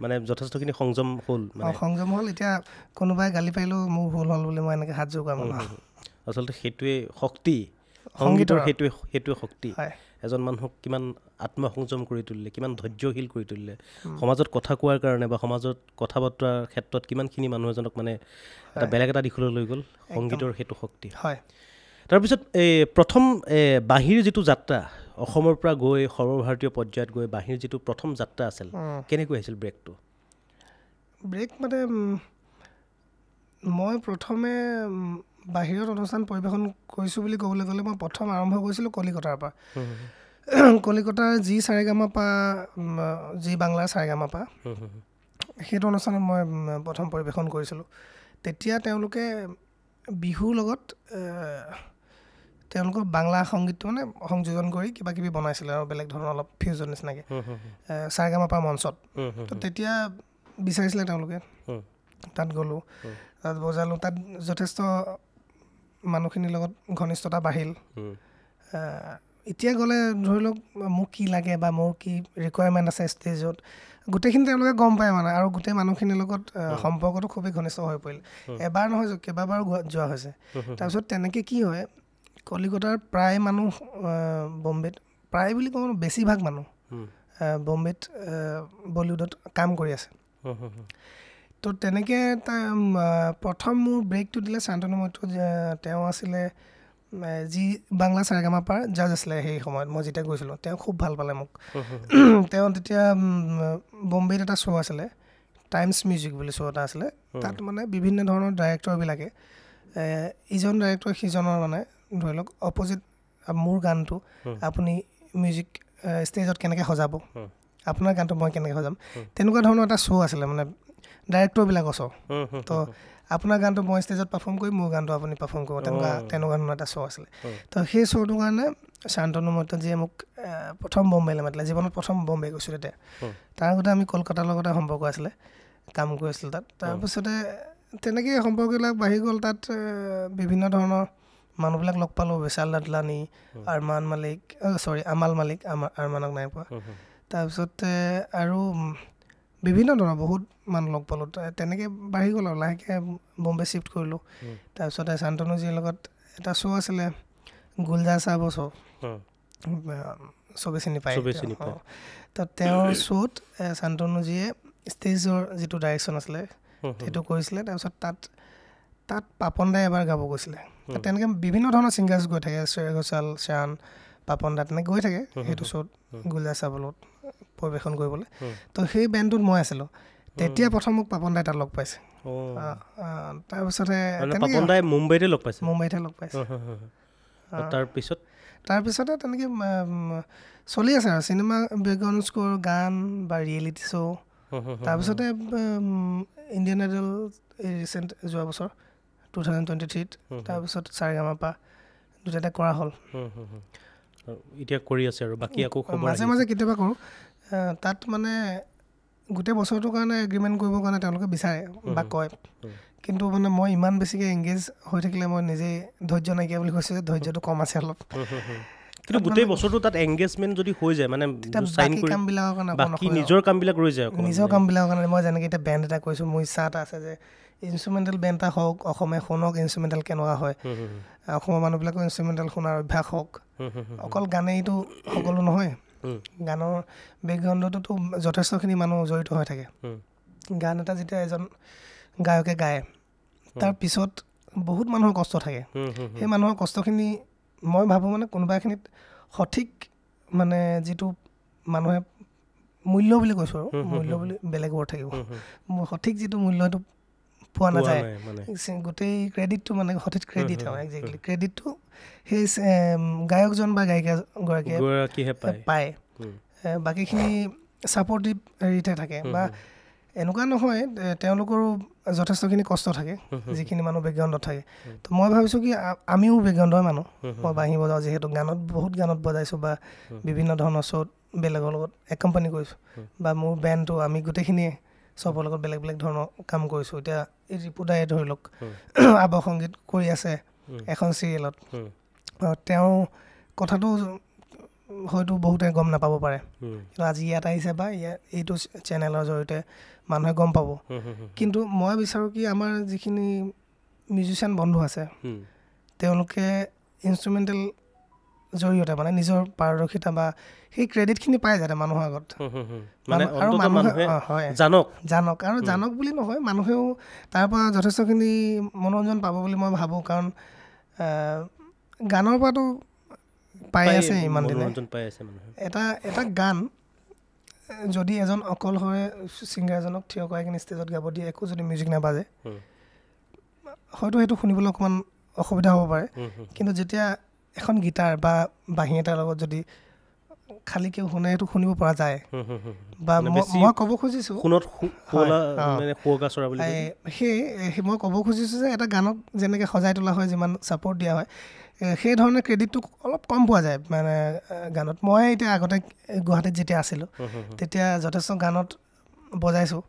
মানে যথেষ্টখিনি সংযম হ'ল সংযম হ'ল এতিয়া কোনোবাই গালি পাৰিলেও মোৰ ভুল হ'ল বুলি মই এনেকৈ হাত জোৰ কৰা মানুহ আচলতে সেইটোৱে শক্তি সংগীতৰ সেইটোৱে শক্তি এজন মানুহক কিমান আত্মসংযম কৰি তুলিলে কিমান ধৈৰ্যশীল কৰি তুলিলে সমাজত কথা কোৱাৰ কাৰণে বা সমাজত কথা বতৰাৰ ক্ষেত্ৰত কিমানখিনি মানুহ এজনক মানে এটা বেলেগ এটা দিশলৈ লৈ গ'ল সংগীতৰ সেইটো শক্তি হয় তাৰপিছত প্ৰথম বাঁহীৰ যিটো যাত্ৰা অসমৰ পৰা গৈ সৰ্বভাৰতীয় পৰ্যায়ত গৈ বাঁহীৰ যিটো প্ৰথম যাত্ৰা আছিল কেনেকৈ আহিছিল ব্ৰেক মানে মই প্ৰথমে বাহিৰত অনুষ্ঠান পৰিৱেশন কৰিছোঁ বুলি ক'বলৈ গ'লে মই প্ৰথম আৰম্ভ কৰিছিলোঁ কলিকতাৰ পৰা কলিকতাৰ জি সাৰেগামাপা জি বাংলাৰ সাৰেগামাপা সেইটো অনুষ্ঠানত মই প্ৰথম পৰিৱেশন কৰিছিলোঁ তেতিয়া তেওঁলোকে বিহুৰ লগত তেওঁলোকৰ বাংলা সংগীতটো মানে সংযোজন কৰি কিবা কিবি বনাইছিলে আৰু বেলেগ ধৰণৰ অলপ ফিউজন নিচিনাকৈ সাৰেগামাপা মঞ্চত তো তেতিয়া বিচাৰিছিলে তেওঁলোকে তাত গ'লোঁ তাত বজালোঁ তাত যথেষ্ট মানুহখিনিৰ লগত ঘনিষ্ঠতা বাঢ়িল এতিয়া গ'লে ধৰি লওক মোক কি লাগে বা মোৰ কি ৰিকুৱাৰমেণ্ট আছে ষ্টেজত গোটেইখিনি তেওঁলোকে গম পায় মানে আৰু গোটেই মানুহখিনিৰ লগত সম্পৰ্কটো খুবেই ঘনিষ্ঠ হৈ পৰিল এবাৰ নহয় কেইবাবাৰো যোৱা হৈছে তাৰপিছত তেনেকৈ কি হয় কলিকতাৰ প্ৰায় মানুহ বম্বেত প্ৰায় বুলি কওঁ বেছিভাগ মানুহ বম্বেত বলিউডত কাম কৰি আছে তো তেনেকৈ প্ৰথম মোৰ ব্ৰেকটো দিলে শান্তনু মৈত্ৰ তেওঁ আছিলে যি বাংলা সাৰেগামাপাৰ জাজ আছিলে সেই সময়ত মই যেতিয়া গৈছিলোঁ তেওঁ খুব ভাল পালে মোক তেওঁ তেতিয়া বম্বেত এটা শ্ব' আছিলে টাইমছ মিউজিক বুলি শ্ব' এটা আছিলে তাত মানে বিভিন্ন ধৰণৰ ডাইৰেক্টৰবিলাকে ইজন ডাইৰেক্টৰ সিজনৰ মানে ধৰি লওক অপজিট মোৰ গানটো আপুনি মিউজিক ষ্টেজত কেনেকৈ সজাব আপোনাৰ গানটো মই কেনেকৈ সজাম তেনেকুৱা ধৰণৰ এটা শ্ব' আছিলে মানে ডাইৰেক্টৰবিলাকৰ শ্ব' তো আপোনাৰ গানটো মই ষ্টেজত পাৰফৰ্ম কৰিম মোৰ গানটো আপুনি পাৰফৰ্ম কৰিব তেনেকুৱা ধৰণৰ এটা শ্ব' আছিলে তো সেই শ্ব'টোৰ কাৰণে শান্তনু মৈত্ৰজীয়ে মোক প্ৰথম বম্বেলৈ মাতিলে জীৱনত প্ৰথম বম্বে গৈছোঁ তেতিয়া তাৰ আগতে আমি কলকাতাৰ লগতে সম্পৰ্ক আছিলে কাম কৰিছিলোঁ তাত তাৰপিছতে তেনেকৈ সম্পৰ্কবিলাক বাঢ়ি গ'ল তাত বিভিন্ন ধৰণৰ মানুহবিলাক লগ পালোঁ বিশাল দাদলানী আৰমান মালিক আমাল মালিক আৰমানক নাই পোৱা তাৰপিছতে আৰু বিভিন্ন ধৰণৰ বহুত মানুহ লগ পালোঁ তেনেকৈ বাঢ়ি গ'ল আৰু লাহেকৈ বম্বে শ্বিফ্ট কৰিলোঁ তাৰপিছতে শান্তনুজীৰ লগত এটা শ্ব' আছিলে গুলজাৰ চাহাবৰ শ্ব' চবেই চিনি পায় তো তেওঁৰ শ্ব'ত শান্তনুজীয়ে ষ্টেজৰ যিটো ডাইৰেকশ্যন আছিলে সেইটো কৰিছিলে তাৰপিছত তাত পাপন দাই এবাৰ গাব গৈছিলে তেনেকৈ বিভিন্ন ধৰণৰ ছিংগাৰ্ছ গৈ থাকে শ্ৰেয়া ঘোষাল শ্যান পাপন দা তেনেকৈ গৈ থাকে সেইটো শ্ব'ত গুলজাৰ চাহাবৰ লগত পৰিৱেশন কৰিবলৈ তো সেই বেণ্ডটোত মই আছিলোঁ তেতিয়া প্ৰথম মোক পাপন দাই তাত লগ পাইছে তাৰপিছতে মুম্বাইতে লগ পাইছে তাৰপিছতে তেনেকৈ চলি আছে আৰু চিনেমা বেকগ্ৰাউণ্ড স্ক'ৰ গান বা ৰিয়েলিটি শ্ব' তাৰপিছতে ইণ্ডিয়ান আইডল ৰিচেণ্ট যোৱা বছৰ 2023 তাৰপিছত সাৰেগামাপা দুটাতে কৰা হ'ল এতিয়া কৰি আছে আৰু বাকী আকৌ মাজে মাজে কেতিয়াবা কৰোঁ তাত মানে গোটেই বছৰটোৰ কাৰণে এগ্ৰিমেণ্ট কৰিবৰ কাৰণে তেওঁলোকে বিচাৰে বা কয় কিন্তু মানে মই ইমান বেছিকৈ এংগেজ হৈ থাকিলে মই নিজেই ধৈৰ্য নাইকিয়া বুলি কৈছোঁ যে ধৈৰ্যটো কম আছে অলপ কিন্তু গোটেই বছৰটো তাত এংগেজমেণ্ট যদি হৈ যায় মানে কামবিলাকৰ কাৰণে বাকী নিজৰ কামবিলাক ৰৈ যায় নিজৰ কামবিলাকৰ কাৰণে মই যেনেকৈ এতিয়া বেণ্ড এটা কৰিছোঁ মোৰ ইচ্ছা এটা আছে যে ইনষ্ট্ৰুমেণ্টেল বেণ্ড এটা হওক অসমীয়া শুনক ইনষ্ট্ৰুমেণ্টেল কেনেকুৱা হয় অসমৰ মানুহবিলাকৰ ইনষ্ট্ৰুমেণ্টেল শুনাৰ অভ্যাস হওক অকল গানেইটো সকলো নহয় গানৰ বেকগ্ৰাউণ্ডতো যথেষ্টখিনি মানুহ জড়িত হৈ থাকে গান এটা যেতিয়া এজন গায়কে গায় তাৰ পিছত বহুত মানুহৰ কষ্ট থাকে সেই মানুহৰ কষ্টখিনি মই ভাবোঁ মানে কোনোবা এখিনিত সঠিক মানে যিটো মানুহে মূল্য বুলি কৈছোঁ আৰু মূল্য বুলি বেলেগ ৱৰ্ড থাকিব সঠিক যিটো মূল্য সেইটো পোৱা নাযায় গোটেই ক্ৰেডিটটো মানে সঠিক ক্ৰেডিট হয় একজেক্টলি ক্ৰেডিটটো সেই গায়কজন বা গায়িকাগৰাকীয়ে পায় বাকীখিনি ছাপৰ্টিভ হেৰিতে থাকে বা এনেকুৱা নহয় তেওঁলোকৰো যথেষ্টখিনি কষ্ট থাকে যিখিনি মানুহ বেকগ্ৰাউণ্ডত থাকে তো মই ভাবিছোঁ কি আমিও বেকগ্ৰাউণ্ডৰ মানুহ মই বাঁহী বজাওঁ যিহেতু বহুত গানত বজাইছোঁ বা বিভিন্ন ধৰণৰ শ্ব'ত বেলেগৰ লগত একম্পানী কৰিছোঁ বা মোৰ বেণ্ডটো আমি গোটেইখিনিয়ে চবৰ লগত বেলেগ বেলেগ ধৰণৰ কাম কৰিছোঁ এতিয়া এই ৰিপুদায়ে ধৰি লওক আৱহ সংগীত কৰি আছে এখন চিৰিয়েলত তেওঁ কথাটো হয়তো বহুতে গম নাপাব পাৰে কিন্তু আজি ইয়াত আহিছে বা এইটো চেনেলৰ জৰিয়তে মানুহে গম পাব কিন্তু মই বিচাৰোঁ কি আমাৰ যিখিনি মিউজিচিয়ান বন্ধু আছে তেওঁলোকে ইনষ্ট্ৰুমেণ্টেল জৰিয়তে মানে নিজৰ পাৰদৰ্শিতা বা সেই ক্ৰেডিটখিনি পায় যাতে মানুহৰ আগত আৰু মানুহে জানক আৰু জানক বুলি নহয় মানুহেও তাৰ পৰা যথেষ্টখিনি মনোৰঞ্জন পাব বুলি মই ভাবোঁ কাৰণ গানৰ পৰাতো পাই আছে ইমান দিনে এটা গান যদি এজন অকলশৰে ছিংগাৰ এজনক থিয় কৰাই কিনে ষ্টেজত গাব দিয়ে একো যদি মিউজিক নাবাজে হয়তো সেইটো শুনিবলৈ অকণমান অসুবিধা হ'ব পাৰে কিন্তু যেতিয়া এখন গীটাৰ বা বাঁহী এটাৰ লগত যদি খালীকৈ শুনে সেইটো শুনিব পৰা যায় বা মই ক'ব খুজিছোঁ সেই মই ক'ব খুজিছোঁ যে এটা গানক যেনেকৈ সজাই তোলা হয় যিমান ছাপৰ্ট দিয়া হয় সেই ধৰণে ক্ৰেডিটটো অলপ কম পোৱা যায় মানে গানত মই এতিয়া আগতে গুৱাহাটীত যেতিয়া আছিলোঁ তেতিয়া যথেষ্ট গানত বজাইছোঁ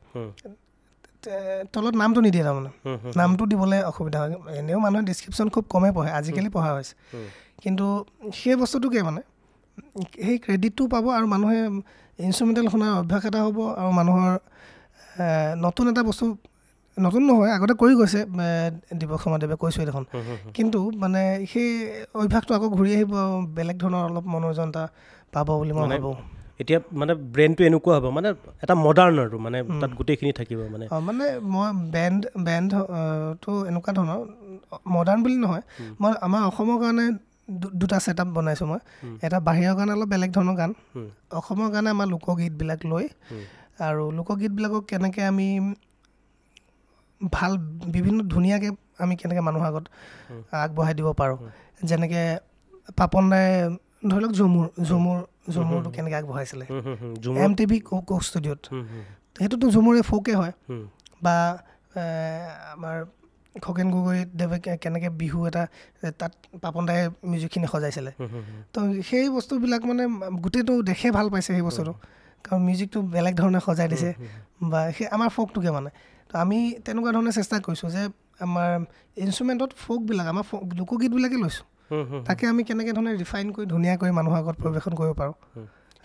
তলত নামটো নিদিয়ে তাৰমানে নামটো দিবলৈ অসুবিধা হয় এনেও মানুহে ডিছক্ৰিপশ্যন খুব কমেই পঢ়ে আজিকালি পঢ়া হৈছে কিন্তু সেই বস্তুটোকে মানে সেই ক্ৰেডিটটো পাব আৰু মানুহে ইনষ্ট্ৰুমেণ্টেল শুনাৰ অভ্যাস এটা হ'ব আৰু মানুহৰ নতুন এটা বস্তু নতুন নহয় আগতে কৰি গৈছে দিৱস সমাদেৱে কৈছোঁৱে দেখোন কিন্তু মানে সেই অভ্যাসটো আকৌ ঘূৰি আহিব বেলেগ ধৰণৰ অলপ মনোৰঞ্জন এটা পাব বুলি মই ভাবোঁ এতিয়া মানে ব্ৰেণ্ডটো এনেকুৱা হ'ব মানে এটা মডাৰ্ণ আৰু মানে তাত গোটেইখিনি থাকিব মানে মানে মই বেণ্ডটো এনেকুৱা ধৰণৰ মডাৰ্ণ বুলি নহয় মই আমাৰ অসমৰ কাৰণে দুটা ছেটআপ বনাইছোঁ মই এটা বাহিৰৰ কাৰণে অলপ বেলেগ ধৰণৰ গান অসমৰ কাৰণে আমাৰ লোকগীতবিলাক লৈ আৰু লোকগীতবিলাকক কেনেকৈ আমি ভাল বিভিন্ন ধুনীয়াকৈ আমি কেনেকৈ মানুহৰ আগত আগবঢ়াই দিব পাৰোঁ যেনেকৈ পাপন দাই ধৰি লওক ঝুমুৰটো কেনেকৈ আগবঢ়াইছিলে MTV কোক ষ্টুডিঅ'ত সেইটোতো ঝুমুৰে ফ'কে হয় বা আমাৰ খগেন গগৈদেৱে কেনেকৈ বিহু এটা তাত পাপন দাই মিউজিকখিনি সজাইছিলে তো সেই বস্তুবিলাক মানে গোটেইটো দেখে ভাল পাইছে সেই বস্তুটো কাৰণ মিউজিকটো বেলেগ ধৰণে সজাই দিছে বা সেই আমাৰ ফ'কটোকে মানে তো আমি তেনেকুৱা ধৰণে চেষ্টা কৰিছোঁ যে আমাৰ ইনষ্ট্ৰুমেণ্টত ফ'কবিলাক আমাৰ লোকগীতবিলাকে লৈছোঁ তাকে আমি কেনেকৈ ধৰণে ৰিফাইন কৰি ধুনীয়া কৰি মানুহৰ আগত পৰিৱেশন কৰিব পাৰোঁ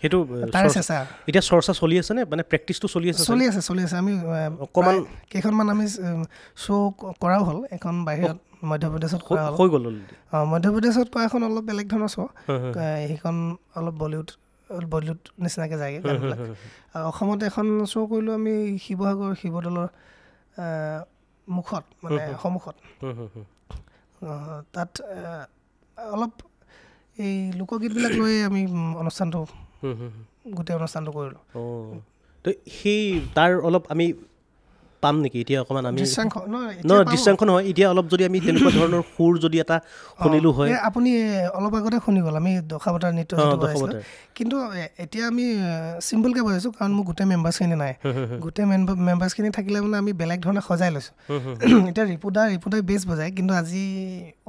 সেইটো তাৰ চেষ্টা এতিয়া চৰ্চা চলি আছে নে মানে প্ৰেক্টিচটো চলি আছে আমি অকণমান কেইখনমান আমি শ্ব' কৰাও হ'ল এখন বাহিৰত মধ্যপ্ৰদেশত কৰা হ'ল হৈ গ'ল মধ্যপ্ৰদেশত কৰা এখন অলপ বেলেগ ধৰণৰ শ্ব' সেইখন অলপ বলিউড নিচিনাকৈ যায়গৈ গানবিলাক আৰু অসমত এখন শ্ব' কৰিলোঁ আমি শিৱসাগৰ শিৱদৌলৰ মুখত মানে সন্মুখত তাত অলপ এই লোকগীতবিলাক লৈ আমি গোটেই অনুষ্ঠানটো কৰিলোঁ তো সেই তাৰ অলপ আমি পাম নেকি এতিয়া অকণমান আমি দৃশ্যাংশ নহয় এতিয়া অলপ যদি আমি তেনেকুৱা ধৰণৰ সুৰ যদি এটা শুনিলোঁ হয় আপুনি অলপ আগতে শুনি গ'ল আমি দশাৱতাৰ নৃত্য কিন্তু এতিয়া আমি চিম্পলকৈ বজাইছোঁ কাৰণ মোৰ গোটেই মেম্বাৰ্ছখিনি নাই গোটেই মেম্বাৰ্ছখিনি থাকিলে মানে আমি বেলেগ ধৰণে সজাই লৈছোঁ এতিয়া ৰিপুদাই বেছ বজায় কিন্তু আজি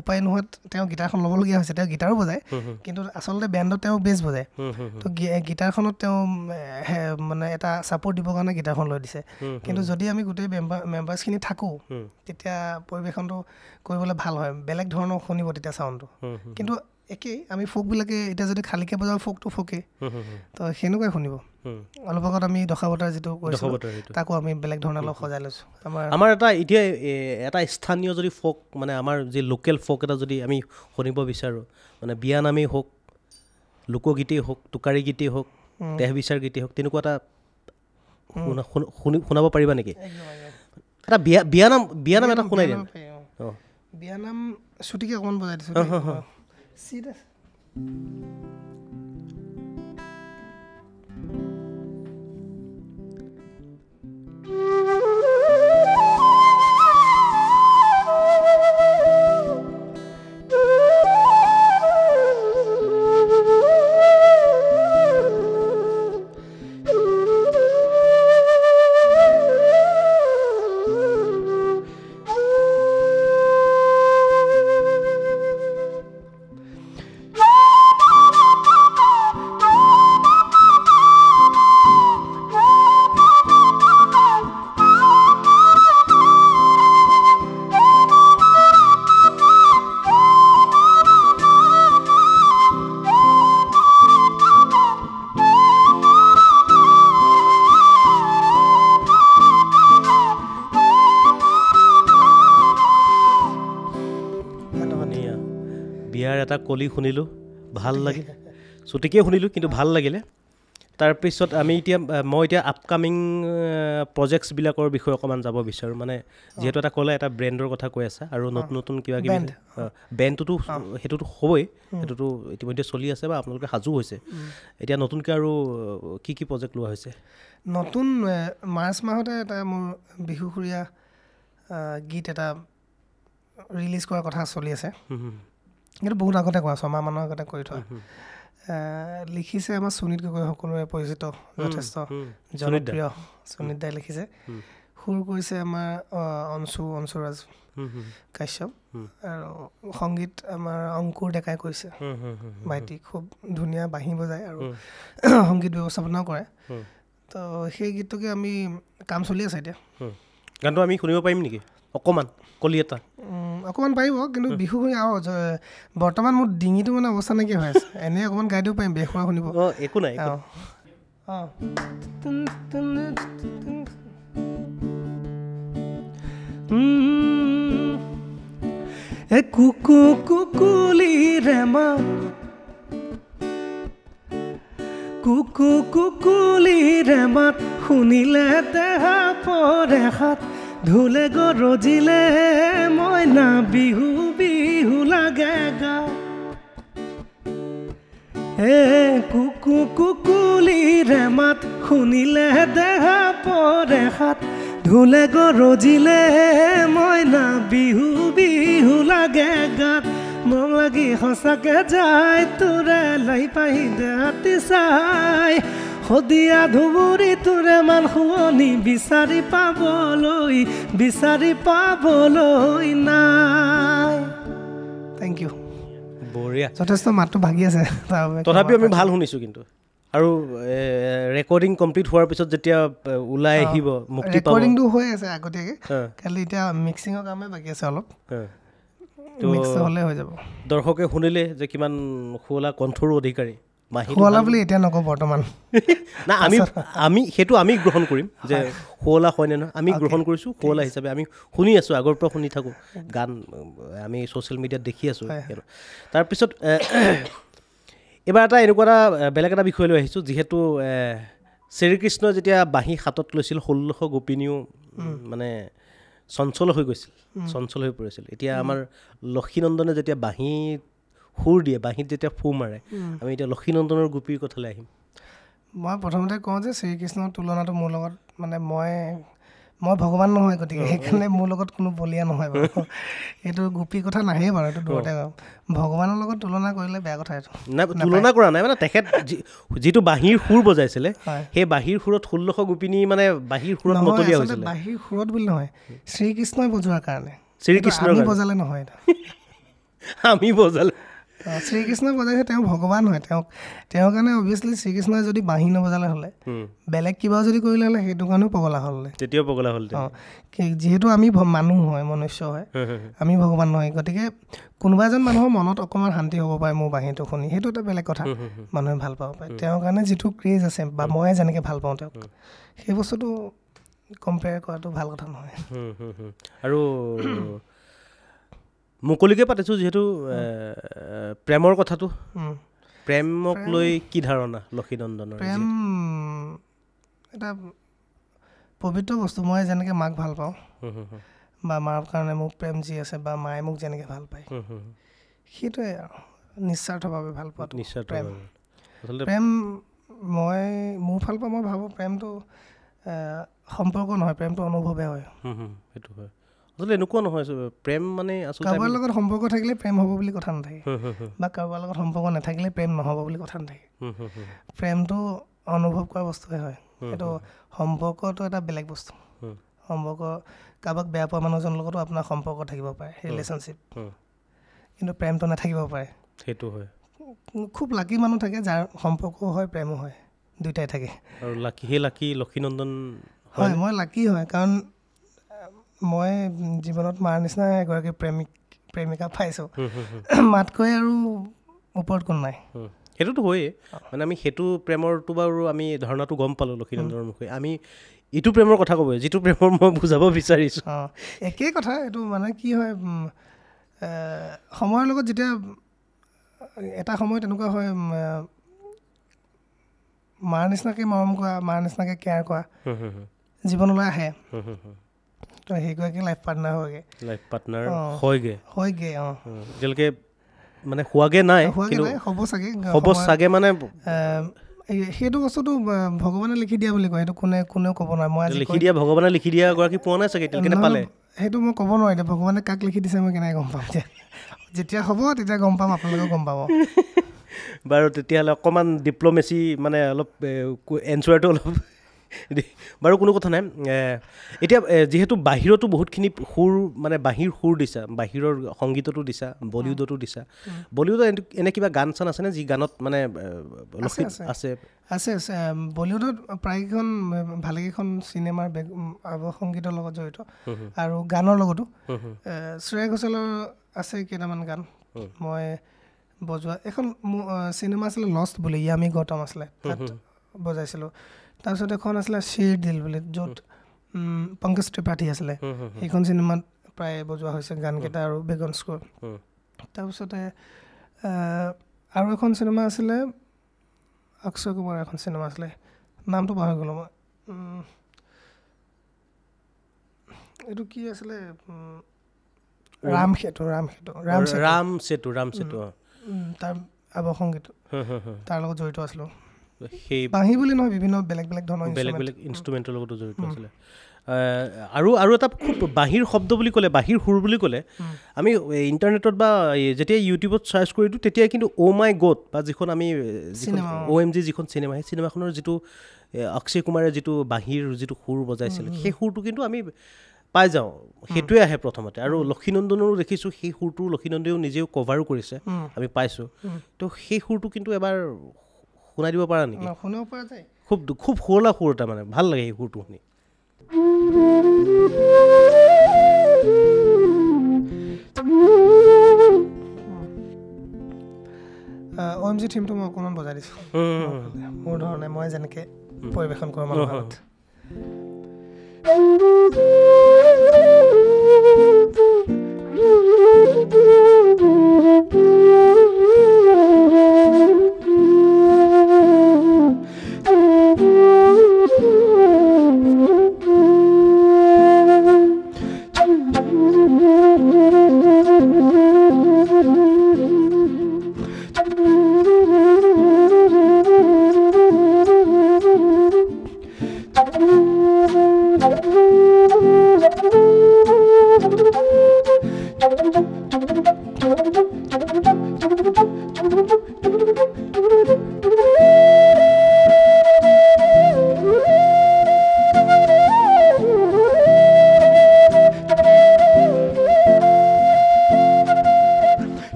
উপায় নোহোৱাত তেওঁ গীটাৰখন ল'বলগীয়া হৈছে তেওঁ গীটাৰো বজায় কিন্তু আচলতে বেণ্ডত তেওঁ বেছ বজায় তো গীটাৰখনত তেওঁ মানে এটা ছাপৰ্ট দিবৰ কাৰণে গীটাৰখন লৈ দিছে কিন্তু যদি আমি গোটেই মেম্বাৰ্ছখিনি থাকোঁ তেতিয়া পৰিৱেশনটো কৰিবলৈ ভাল হয় বেলেগ ধৰণৰ শুনিব তেতিয়া চাউণ্ডটো কিন্তু একেই আমি ফ'কবিলাকে এতিয়া যদি খালীকৈ বজাওঁ ফ'কটো ফ'কেই তো সেনেকুৱাই শুনিব অলপ আগত আমি দশাৱতাৰ যিটো কৈছোঁ তাকো আমি বেলেগ ধৰণে অলপ সজাই লৈছোঁ আমাৰ এটা এতিয়া এটা স্থানীয় যদি ফ'ক মানে আমাৰ যি লোকেল ফ'ক এটা যদি আমি শুনিব বিচাৰোঁ মানে বিয়ানামেই হওক লোকগীতেই হওক টোকাৰী গীতেই হওক দেহ বিচাৰ গীতেই হওক তেনেকুৱা এটা শুনাব পাৰিবা নেকি এটা বিয়ানাম এটা শুনাই দিয়া বিয়ানাম ছুটিকৈ অকণমান বজাই দিছোঁ এটা কলি শুনিলোঁ ভাল লাগিল ছুটিকৈ শুনিলোঁ কিন্তু ভাল লাগিলে তাৰপিছত মই এতিয়া আপকামিং প্ৰজেক্টছবিলাকৰ বিষয়ে অকণমান যাব বিচাৰোঁ মানে যিহেতু এটা ক'লে এটা ব্ৰেণ্ডৰ কথা কৈ আছা আৰু নতুন কিবা কিবি ব্ৰেণ্ডটোতো সেইটোতো হ'বই সেইটোতো ইতিমধ্যে চলি আছে বা আপোনালোকে সাজু হৈছে এতিয়া নতুনকৈ আৰু কি প্ৰজেক্ট লোৱা হৈছে নতুন মাৰ্চ মাহতে এটা মোৰ বিহুসুৰীয়া গীত এটা ৰিলিজ কৰাৰ কথা চলি আছে কিন্তু বহুত আগতে কোৱা 6 মাহমানৰ আগতে কৰি থোৱা লিখিছে আমাৰ সুনীত গগৈ সকলোৰে পৰিচিত যথেষ্ট জনপ্ৰিয় সুনীত দাই লিখিছে সুৰ কৰিছে আমাৰ অঞ্চুৰাজ কাশ্যপ আৰু সংগীত আমাৰ অংকুৰ ডেকাই কৰিছে ভাইটি খুব ধুনীয়া বাঁহী বজায় আৰু সংগীত ব্যৱস্থাপনাও কৰে তো সেই গীতটোকে আমি কাম চলি আছে এতিয়া গানটো আমি শুনিব পাৰিম নেকি অকণমান কলি এটা অকণমান পাৰিব কিন্তু বিহু শুনি আৰু বৰ্তমান মোৰ ডিঙিটো মানে অৱস্থা নাইকিয়া হৈ আছে এনেই অকণমান গাই দিব পাৰিম বেসুৰা শুনিব একো নাই কুকু কুকুলি ৰেমা কুকু কুকুলি ৰেমাত শুনিলে দেহা পৰেহাত ধুলে গৰজিলে মইনা বিহু বিহু লাগে গা কুকু কুকুলি ৰেমাত শুনিলে দেহা পৰেহাত ধুলে গৰজিলে মইনা বিহু বিহু লাগে গাত মন লাগি সঁচাকে যায় তোৰে লাই পাহি দেহাতি চাই সদিয়া ধুবুৰী তোৰে মান শুৱনি বিচাৰি পাবলৈ নাই থেংক ইউ বঢ়িয়া যথেষ্ট মাতটো ভাগি আছে তথাপিও আমি ভাল শুনিছোঁ কিন্তু আৰু ৰেকৰ্ডিং কমপ্লিট হোৱাৰ পিছত যেতিয়া ওলাই আহিব মুক্তি পাব ৰেকৰ্ডিংটো হৈ আছে আগতীয়াকৈ খালি এতিয়া মিক্সিঙৰ কামে বাকী আছে অলপ মিক্স হ'লে হৈ যাব দৰ্শকে শুনিলে যে কিমান শুৱলা কণ্ঠৰ অধিকাৰী শুৱলা বুলি এতিয়া নকওঁ বৰ্তমান না আমি সেইটো আমি গ্ৰহণ কৰিম যে শুৱলা হয়নে নহয় আমি গ্ৰহণ কৰিছোঁ শুৱলা হিচাপে আমি শুনি আছোঁ আগৰ পৰা শুনি থাকোঁ গান আমি ছ'চিয়েল মিডিয়াত দেখি আছোঁ তাৰপিছত এইবাৰ এটা এনেকুৱা এটা বেলেগ এটা বিষয় লৈ আহিছোঁ যিহেতু শ্ৰীকৃষ্ণই যেতিয়া বাঁহী হাতত লৈছিল 1600 গোপিনীও মানে চঞ্চল হৈ গৈছিল চঞ্চল হৈ পৰিছিল এতিয়া আমাৰ লক্ষীনন্দনে যেতিয়া বাঁহীত সুৰ দিয়ে বাঁহীত যেতিয়া ফু মাৰে আমি এতিয়া লক্ষীনন্দনৰ গোপীৰ কথালৈ আহিম মই প্ৰথমতে কওঁ যে শ্ৰীকৃষ্ণৰ তুলনাটো মোৰ লগত মানে মই ভগৱান নহয় গতিকে সেইকাৰণে মোৰ লগত কোনো বলীয়া নহয় বাৰু এইটো গোপীৰ কথা নাহেই বাৰু এইটো দূৰতে ভগৱানৰ লগত তুলনা কৰিলে বেয়া কথা এইটো নাই তুলনা কৰা নাই মানে তেখেত যিটো বাঁহীৰ সুৰ বজাইছিলে সেই বাঁহীৰ সুৰত 1600 গোপিনী মানে বাঁহীৰ সুৰত মতলীয়া হৈছিলে বাঁহীৰ সুৰত বুলি নহয় শ্ৰীকৃষ্ণই বজোৱাৰ কাৰণে শ্ৰীকৃষ্ণই বজালে নহয় আমি বজালে শ্ৰীকৃষ্ণই বজাইছে তেওঁ ভগৱান হয় তেওঁৰ কাৰণে অভিয়াছলি শ্ৰীকৃষ্ণই যদি বাঁহী নবজালে হ'লে বেলেগ কিবা যদি কৰিলে হ'লে সেইটো কাৰণেও পগলা হ'ল তেতিয়াও পগলা হ'ল যিহেতু আমি মানুহ হয় মনুষ্য হয় আমি ভগৱান নহয় গতিকে কোনোবা এজন মানুহৰ মনত অকণমান শান্তি হ'ব পাৰে মোৰ বাঁহীটো শুনি সেইটো এটা বেলেগ কথা মানুহে ভাল পাব পাৰে তেওঁৰ কাৰণে যিটো ক্ৰেজ আছে বা মই যেনেকৈ ভাল পাওঁ তেওঁক সেই বস্তুটো কম্পেয়াৰ কৰাটো ভাল কথা নহয় আৰু মুকলিকে পাতিছোঁ যিহেতু প্ৰেমৰ কথাটো প্ৰেমক লৈ কি ধাৰণা লক্ষীনন্দনৰ প্ৰেম এটা পবিত্ৰ বস্তু মই যেনেকৈ মাক ভাল পাওঁ বা মাৰ কাৰণে মোক প্ৰেম যি আছে বা মায়ে মোক যেনেকৈ ভাল পায় সেইটোৱে আৰু নিস্বাৰ্থভাৱে ভাল পোৱাটো প্ৰেম মই মোৰ ফালৰ পৰা মই ভাবোঁ প্ৰেমটো সম্পৰ্ক নহয় প্ৰেমটো অনুভৱে হয় সেইটো হয় আচলতে এনেকুৱা নহয় প্ৰেম মানে আচলতে কাৰোবাৰ লগত সম্পৰ্ক থাকিলে প্ৰেম হ'ব বুলি কথা নাথাকে বা কাৰোবাৰ লগত সম্পৰ্ক নাথাকিলে প্ৰেম নহ'ব বুলি কথা নাথাকে প্ৰেমটো অনুভৱ কৰা বস্তুহে হয় সেইটো সম্পৰ্কটো এটা বেলেগ বস্তু সম্পৰ্ক কাৰোবাক বেয়া পোৱা মানুহজনৰ লগতো আপোনাৰ সম্পৰ্ক থাকিব পাৰে ৰিলেশ্যনশ্বিপ কিন্তু প্ৰেমটো নাথাকিব পাৰে সেইটো হয় খুব লাকি মানুহ থাকে যাৰ সম্পৰ্কও হয় প্ৰেমো হয় দুয়োটাই থাকে আৰু সেই লাকি লক্ষীনন্দন হয় মই লাকি হয় কাৰণ মই জীৱনত মাৰ নিচিনা এগৰাকী প্ৰেমিকা পাইছোঁ মাতকৈ আৰু ওপৰত কোন নাই সেইটোতো হয়েই মানে আমি সেইটো প্ৰেমৰটো বাৰু আমি ধাৰণাটো গম পালোঁ লক্ষীনন্দনৰ মুখে আমি ইটো প্ৰেমৰ কথা ক'ব যিটো প্ৰেমৰ মই বুজাব বিচাৰিছোঁ একেই কথা এইটো মানে কি হয় সময়ৰ লগত যেতিয়া এটা সময় তেনেকুৱা হয় মাৰ নিচিনাকৈ মৰম কৰা মাৰ নিচিনাকৈ কেয়াৰ কৰা জীৱনলৈ আহে তো সেইগৰাকী লাইফ পাৰ্টনাৰ হয়গৈ এতিয়ালৈকে মানে হোৱাগে নাই হ'ব চাগে মানে সেইটো বস্তুটো ভগৱানে লিখি দিয়া বুলি কয় সেইটো কোনেও ক'ব নোৱাৰে মই লিখি দিয়া ভগৱানে লিখি দিয়া এগৰাকী পোৱা নাই চাগে এতিয়ালৈকে নাপালে সেইটো মই ক'ব নোৱাৰোঁ এতিয়া ভগৱানে কাক লিখি দিছে মই কেনেকৈ গম পাম এতিয়া যেতিয়া হ'ব তেতিয়া গম পাম আপোনালোকেও গম পাব বাৰু তেতিয়াহ'লে অকণমান ডিপ্ল'মেচি মানে অলপ এনচাৰটো অলপ বাৰু কোনো কথা নাই এতিয়া যিহেতু বাহিৰতো বহুতখিনি সুৰ মানে বাঁহীৰ সুৰ দিছা বাহিৰৰ সংগীততো দিছা বলিউডতো দিছা বলিউডত এনে কিবা গান চান আছেনে যি গানত মানে আছে আছে বলিউডত প্ৰায়কেইখন ভালেকেইখন চিনেমাৰ সংগীতৰ লগত জড়িত আৰু গানৰ লগতো শ্ৰেয়া ঘোষালৰ আছে কেইটামান গান মই বজোৱা এখন চিনেমা আছিলে লষ্ট বুলি ইয়ামি গৌতম আছিলে তাত বজাইছিলোঁ তাৰপিছত এখন আছিলে শ্বেৰ দিল বুলি য'ত পংকজ ত্ৰিপাঠী আছিলে সেইখন চিনেমাত প্ৰায় বজোৱা হৈছে গানকেইটা আৰু বেকগ্ৰাউণ্ড স্ক'ৰ তাৰপিছতে আৰু এখন চিনেমা আছিলে অক্ষয় কুমাৰ এখন চিনেমা আছিলে নামটো পাহৰি গ'লোঁ মই এইটো কি আছিলে ৰাম সেতু তাৰ আৱসংগীত তাৰ লগত জড়িত আছিলোঁ সেই বাঁহী বুলি নহয় বিভিন্ন বেলেগ ধৰণৰ বেলেগ ইনষ্ট্ৰুমেণ্টৰ লগতো জড়িত আছিলে আৰু এটা খুব বাঁহীৰ শব্দ বুলি ক'লে বাঁহীৰ সুৰ বুলি ক'লে আমি ইণ্টাৰনেটত বা যেতিয়া ইউটিউবত চাৰ্চ কৰি দিওঁ তেতিয়া কিন্তু অ' মাই গড বা যিখন আমি OMG যিখন চিনেমা সেই চিনেমাখনৰ যিটো অক্ষয় কুমাৰে যিটো বাঁহীৰ যিটো সুৰ বজাইছিলে সেই সুৰটো কিন্তু আমি পাই যাওঁ সেইটোৱে আহে প্ৰথমতে আৰু লক্ষীনন্দনৰো দেখিছোঁ সেই সুৰটো লক্ষীনন্দনেও নিজেও কভাৰো কৰিছে আমি পাইছোঁ তো সেই সুৰটো কিন্তু এবাৰ শুনাই দিব পাৰা নেকি শুনিব পৰা যায় খুব শুৱলা সুৰ এটা মানে ভাল লাগে সেই সুৰটো শুনি OMG থিমটো মই অকণমান বজাই দিছোঁ মোৰ ধৰণে মই যেনেকৈ পৰিৱেশন কৰোঁ মানুহৰ আগত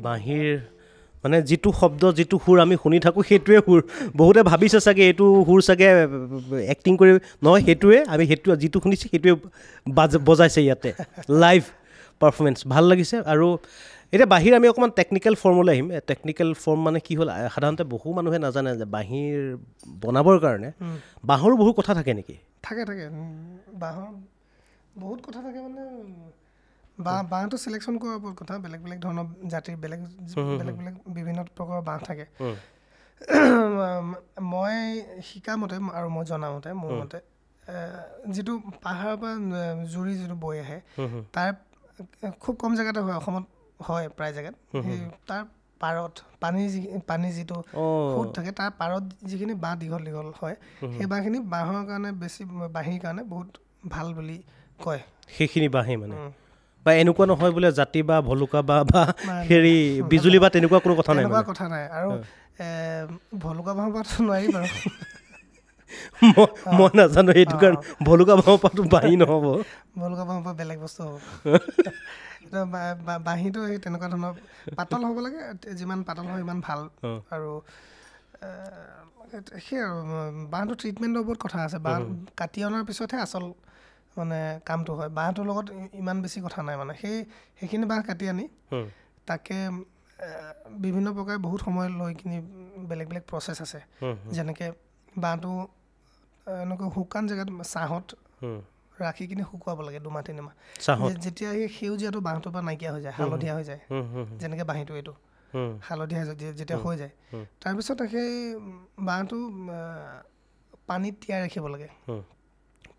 বাঁহীৰ মানে যিটো শব্দ যিটো সুৰ আমি শুনি থাকোঁ সেইটোৱে সুৰ বহুতে ভাবিছে চাগে এইটো সুৰ চাগে এক্টিং কৰি নহয় সেইটোৱে আমি সেইটো যিটো শুনিছোঁ সেইটোৱে বজাইছে ইয়াতে লাইভ পাৰফৰ্মেঞ্চ ভাল লাগিছে আৰু এতিয়া বাঁহীৰ আমি অকণমান টেকনিকেল ফৰ্মলৈ আহিম টেকনিকেল ফৰ্ম মানে কি হ'ল সাধাৰণতে বহু মানুহে নাজানে যে বাঁহীৰ বনাবৰ কাৰণে বাঁহৰো বহু কথা থাকে নেকি থাকে বাঁহৰ বহুত কথা থাকে মানে বাঁহটো চিলেকশ্যন কৰাৰ ওপৰত কথা বেলেগ ধৰণৰ জাতিৰ বেলেগ বিভিন্ন প্ৰকাৰৰ বাঁহ থাকে মই শিকা মতে আৰু মই জনামতে মোৰ মতে যিটো পাহাৰৰ পৰা জুৰি যিটো বৈ আহে তাৰ খুব কম জেগাতে হয় অসমত হয় প্ৰায় জেগাত সেই তাৰ পাৰত পানী যিটো সোঁত থাকে তাৰ পাৰত যিখিনি বাঁহ দীঘল হয় সেই বাঁহখিনি বাঁহৰ কাৰণে বেছি বাঁহীৰ কাৰণে বহুত ভাল বুলি কয় সেইখিনি বাঁহেই মানে বা এনেকুৱা নহয় বোলে জাতি বা ভলুকা বা হেৰি বিজুলী বা তেনেকুৱা কোনো কথা নাই এনেকুৱা কথা নাই আৰু ভলুকা বাঁহৰ পৰাটো নোৱাৰি বাৰু মই নাজানো সেইটো কাৰণ ভলুকা বাঁহৰ পৰাটো বাঁহী নহ'ব ভলুকা বাঁহৰ পৰা বেলেগ বস্তু হ'ব বাঁহীটো সেই তেনেকুৱা ধৰণৰ পাতল হ'ব লাগে যিমান পাতল হয় সিমান ভাল আৰু সেই আৰু বাঁহটো ট্ৰিটমেণ্টৰ ওপৰত কথা আছে বাঁহ কাটি অনাৰ পিছতহে আচল মানে কামটো হয় বাঁহটোৰ লগত ইমান বেছি কথা নাই মানে সেইখিনি বাঁহ কাটি আনি তাকে বিভিন্ন প্ৰকাৰে বহুত সময় লৈ কিনি বেলেগ বেলেগ প্ৰচেছ আছে যেনেকৈ বাঁহটো এনেকৈ শুকান জেগাত ছাঁহত ৰাখি কিনি শুকুৱাব লাগে 2-3 মাহ যেতিয়া সেই সেউজীয়াটো বাঁহটোৰ পৰা নাইকিয়া হৈ যায় হালধীয়া হৈ যায় যেনেকৈ বাঁহীটো এইটো হালধীয়া যেতিয়া হৈ যায় তাৰপিছত সেই বাঁহটো পানীত তিয়াই ৰাখিব লাগে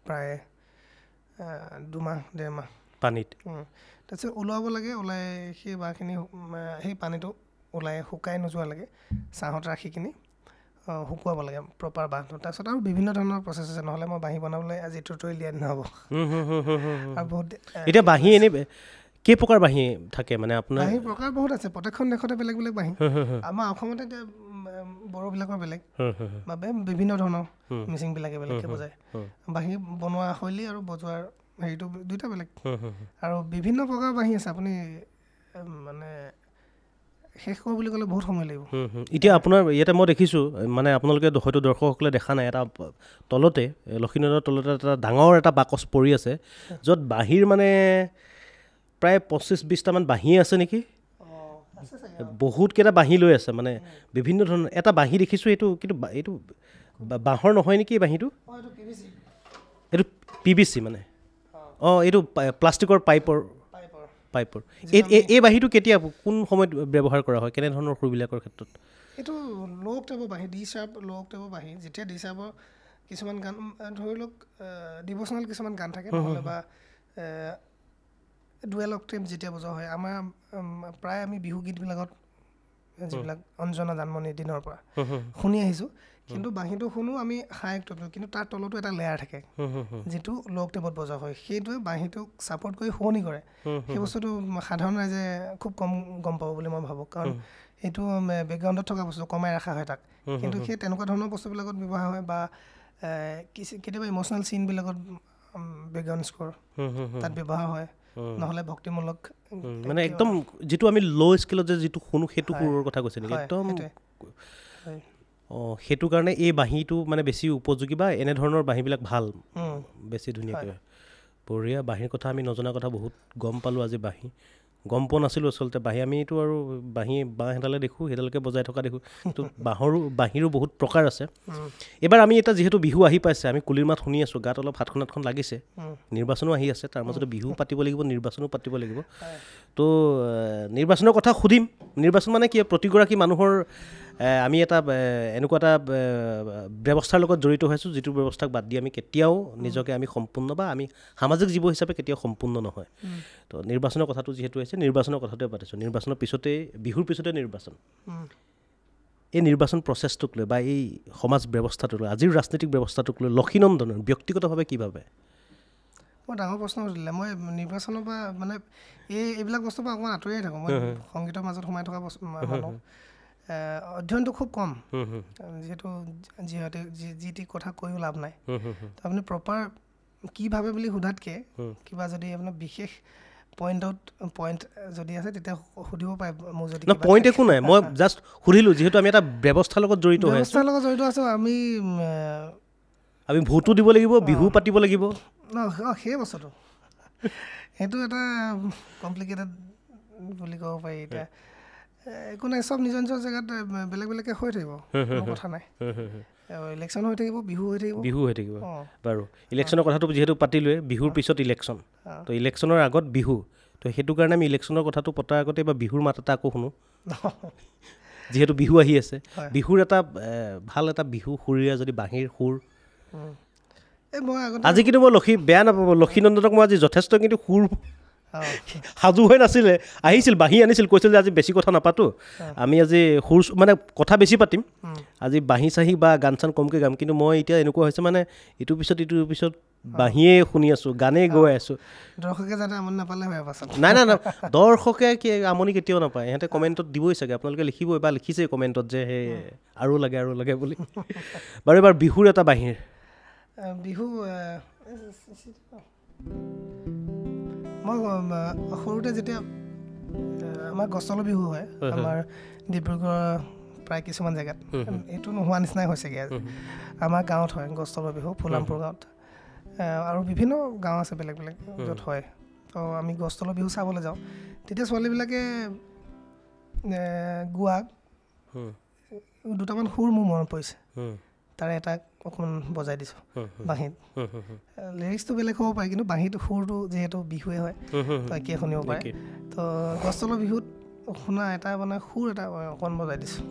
প্ৰায় 2-1.5 মাহ পানীত তাৰপিছত ওলাব লাগে ওলাই সেই বাঁহখিনি সেই পানীটো ওলাই শুকাই নোযোৱালৈকে ছাঁহত ৰাখি কিনি শুকুৱাব লাগে প্ৰপাৰ বাঁহটো তাৰপিছত আৰু বিভিন্ন ধৰণৰ প্ৰচেছ আছে নহ'লে মই বাঁহী বনাবলৈ আজি টিউটৰিয়েল দিয়া নহ'ব আৰু বহুত এতিয়া বাঁহী এনেই কেই প্ৰকাৰ বাঁহী থাকে মানে আপোনাৰ বাঁহী প্ৰকাৰ বহুত আছে প্ৰত্যেকখন দেশতে বেলেগ বেলেগ বাঁহী আমাৰ অসমতে এতিয়া বড়োবিলাকৰ বেলেগ বা বিভিন্ন ধৰণৰ মিচিংবিলাকে বেলেগকৈ বজায় বাঁহী বনোৱা শৈলী আৰু বজোৱাৰ হেৰিটো দুইটা বেলেগ আৰু বিভিন্ন প্ৰকাৰৰ বাঁহী আছে আপুনি মানে শেষ কৰোঁ বুলি ক'লে বহুত সময় লাগিব এতিয়া আপোনাৰ ইয়াতে মই দেখিছোঁ মানে আপোনালোকে হয়তো দৰ্শকসকলে দেখা নাই এটা তলতে লক্ষীনগৰৰ তলতে এটা ডাঙৰ এটা বাকচ পৰি আছে য'ত বাঁহীৰ মানে প্ৰায় 25-20টামান বাঁহী আছে নেকি বহুতকেইটা বাঁহী লৈ আছে মানে বিভিন্ন ধৰণৰ এটা বাঁহী দেখিছোঁ এইটো কিন্তু এইটো বাঁহৰ নহয় নেকি বাঁহীটো এইটো PVC মানে এইটো প্লাষ্টিকৰ পাইপৰ এই বাঁহীটো কেতিয়া কোন সময়ত ব্যৱহাৰ কৰা হয় কেনেধৰণৰ সুৰবিলাকৰ ক্ষেত্ৰত এইটো ল' অক্টেভৰ বাঁহী ডি শ্বাৰ্প ল' অক্টেভৰ বাঁহী যেতিয়া ডি শ্বাৰ্পৰ কিছুমান গান ধৰি লওক ডিভ'চনেল কিছুমান গান থাকে নহ'লে বা ডুৱেল অক্টেভ যেতিয়া বজোৱা হয় আমাৰ প্ৰায় আমি বিহু গীতবিলাকত যিবিলাক অঞ্জনা জানমণিৰ দিনৰ পৰা শুনি আহিছোঁ কিন্তু বাঁহীটো শুনো আমি হাই অক্টেভ কিন্তু তাৰ তলতো এটা লেয়াৰ থাকে যিটো ল' অক্টেভত বজোৱা হয় সেইটোৱে বাঁহীটোক ছাপৰ্ট কৰি শুৱনি কৰে সেই বস্তুটো সাধাৰণ ৰাইজে খুব কম গম পাব বুলি মই ভাবোঁ কাৰণ এইটো বেকগ্ৰাউণ্ডত থকা বস্তু কমাই ৰখা হয় তাক কিন্তু সেই তেনেকুৱা ধৰণৰ বস্তুবিলাকত ব্যৱহাৰ হয় বা কেতিয়াবা ইম'চনেল চিনবিলাকত বেকগ্ৰাউণ্ড স্ক'ৰ তাত ব্যৱহাৰ হয় নহ'লে ভক্তিমূলক মানে একদম যিটো আমি ল' স্কেলত যে যিটো শুনো সেইটো সুৰৰ কথা কৈছে নেকি একদম সেইটো কাৰণে এই বাঁহীটো মানে বেছি উপযোগী বা এনেধৰণৰ বাঁহীবিলাক ভাল বেছি ধুনীয়াকৈ বঢ়িয়া বাঁহীৰ কথা আমি নজনা কথা বহুত গম পালোঁ আজি বাঁহী গম পোৱা নাছিলোঁ আচলতে বাঁহী আমিতো আৰু বাঁহ এডালে দেখোঁ সেইডালকে বজাই থকা দেখোঁ কিন্তু বাঁহীৰো বহুত প্ৰকাৰ আছে এইবাৰ আমি এটা যিহেতু বিহু আহি পাইছে আমি কুলিৰ মাত শুনি আছোঁ গাত অলপ হাতখন লাগিছে নিৰ্বাচনো আহি আছে তাৰ মাজতে বিহু পাতিব লাগিব নিৰ্বাচনো পাতিব লাগিব তো নিৰ্বাচনৰ কথা সুধিম নিৰ্বাচন মানে কি প্ৰতিগৰাকী মানুহৰ আমি এটা এনেকুৱা এটা ব্যৱস্থাৰ লগত জড়িত হৈছোঁ যিটো ব্যৱস্থাক বাদ দি আমি কেতিয়াও নিজকে আমি সম্পূৰ্ণ বা আমি সামাজিক জীৱ হিচাপে কেতিয়াও সম্পূৰ্ণ নহয় তো নিৰ্বাচনৰ কথাটো যিহেতু হৈছে নিৰ্বাচনৰ কথাটোৱে পাতিছোঁ নিৰ্বাচনৰ পিছতেই বিহুৰ পিছতে নিৰ্বাচন এই নিৰ্বাচন প্ৰচেছটোক লৈ বা এই সমাজ ব্যৱস্থাটোক লৈ আজিৰ ৰাজনৈতিক ব্যৱস্থাটোক লৈ লক্ষীনন্দনৰ ব্যক্তিগতভাৱে কি ভাবে মই ডাঙৰ প্ৰশ্ন সুধিলে মই নিৰ্বাচনৰ পৰা মানে এইবিলাক বস্তুৰ পৰা অকণমান আঁতৰিয়ে থাকোঁ মই সংগীতৰ মাজত সোমাই থকা মানুহ অধ্যয়নটো খুব কম যিহেতু যি টি কথা কৈও লাভ নাই তো আপুনি প্ৰপাৰ কি ভাবে বুলি সোধাতকৈ কিবা যদি আপোনাৰ বিশেষ পইণ্ট যদি আছে তেতিয়া সুধিব পাৰে মোৰ যদি পইণ্ট একো নাই মই জাষ্ট সুধিলোঁ যিহেতু আমি এটা ব্যৱস্থাৰ লগত জড়িত আছোঁ আমি ভোটো দিব লাগিব বিহু পাতিব লাগিব সেই বস্তুটো সেইটো এটা কমপ্লিকেটেড বুলি ক'ব পাৰি এতিয়া একো নাই চব নিজৰ নিজৰ জেগাত বেলেগ বেলেগকৈ হৈ থাকিব কথা নাই ইলেকশ্যন হৈ থাকিব বিহু হৈ থাকিব বাৰু ইলেকশ্যনৰ কথাটো যিহেতু পাতিলোৱে বিহুৰ পিছত ইলেকশ্যন তো ইলেকশ্যনৰ আগত বিহু তো সেইটো কাৰণে আমি ইলেকশ্যনৰ কথাটো পতাৰ আগতে বা বিহুৰ মাত এটা আকৌ শুনো যিহেতু বিহু আহি আছে বিহুৰ এটা ভাল এটা বিহু সুৰীয়া যদি বাঁহীৰ সুৰ আজি কিন্তু মই বেয়া নাপাব লক্ষীনন্দনক মই আজি যথেষ্ট কিন্তু সুৰ সাজু হৈ নাছিলে আহিছিল বাঁহী আনিছিল কৈছিল যে আজি বেছি কথা নাপাতো আমি আজি সুৰ মানে কথা বেছি পাতিম আজি বাঁহী চাহী বা গান চান কমকৈ গাম কিন্তু মই এতিয়া এনেকুৱা হৈছে মানে ইটোৰ পিছত বাঁহীয়ে শুনি আছোঁ গানেই গৈ আছোঁ দৰ্শকে যাতে আমনি নাপালে হয় পাছত নাই দৰ্শকে আমনি কেতিয়াও নাপায় ইহঁতে কমেণ্টত দিবই চাগে আপোনালোকে লিখিবই বা লিখিছেই কমেণ্টত যে সেই আৰু লাগে বুলি বাৰু এবাৰ বিহুৰ এটা বাঁহীৰ বিহু মই সৰুতে যেতিয়া আমাৰ গছতলৰ বিহু হয় আমাৰ ডিব্ৰুগড় প্ৰায় কিছুমান জেগাত এইটো নোহোৱা নিচিনাই হৈছেগৈ আজি আমাৰ গাঁৱত হয় গছতলৰ বিহু ফুলামপুৰ গাঁৱত আৰু বিভিন্ন গাঁও আছে বেলেগ বেলেগ য'ত হয় তো আমি গছতলৰ বিহু চাবলৈ যাওঁ তেতিয়া ছোৱালীবিলাকে গোৱা দুটামান সুৰ মোৰ মনত পৰিছে তাৰে এটা অকণমান বজাই দিছোঁ বাঁহীত লিৰিক্সটো বেলেগ হ'ব পাৰে কিন্তু বাঁহীত সুৰটো যিহেতু বিহুৱে হয় তো একে শুনিব পাৰে তো গছ তলৰ বিহুত শুনা এটা মানে সুৰ এটা অকণমান বজাই দিছোঁ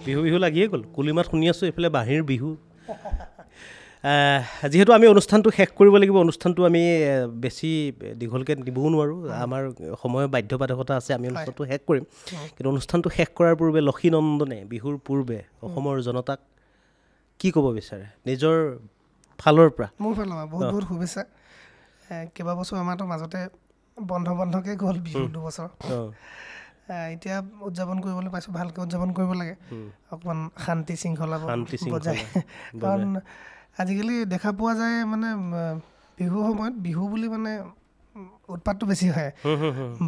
বিহু বিহু লাগিয়ে গ'ল কুলিমাত শুনি আছোঁ এইফালে বাঁহীৰ বিহু যিহেতু আমি অনুষ্ঠানটো শেষ কৰিব লাগিব অনুষ্ঠানটো আমি বেছি দীঘলকৈ দিবও নোৱাৰোঁ আমাৰ সময়ৰ বাধ্যবাধকতা আছে আমি অনুষ্ঠানটো শেষ কৰিম কিন্তু অনুষ্ঠানটো শেষ কৰাৰ পূৰ্বে লক্ষীনন্দনে বিহুৰ পূৰ্বে অসমৰ জনতাক কি ক'ব বিচাৰে নিজৰ ফালৰ পৰা মোৰ ফালৰ পৰা বহুত বহুত শুভেচ্ছা কেইবাবছৰ আমাৰতো মাজতে বন্ধকে গ'ল বিহু দুবছৰ এতিয়া উদযাপন কৰিবলৈ পাইছোঁ ভালকৈ উদযাপন কৰিব লাগে অকণমান শান্তি শৃংখলা বজাই কাৰণ আজিকালি দেখা পোৱা যায় মানে বিহুৰ সময়ত বিহু বুলি মানে উৎপাতটো বেছি হয়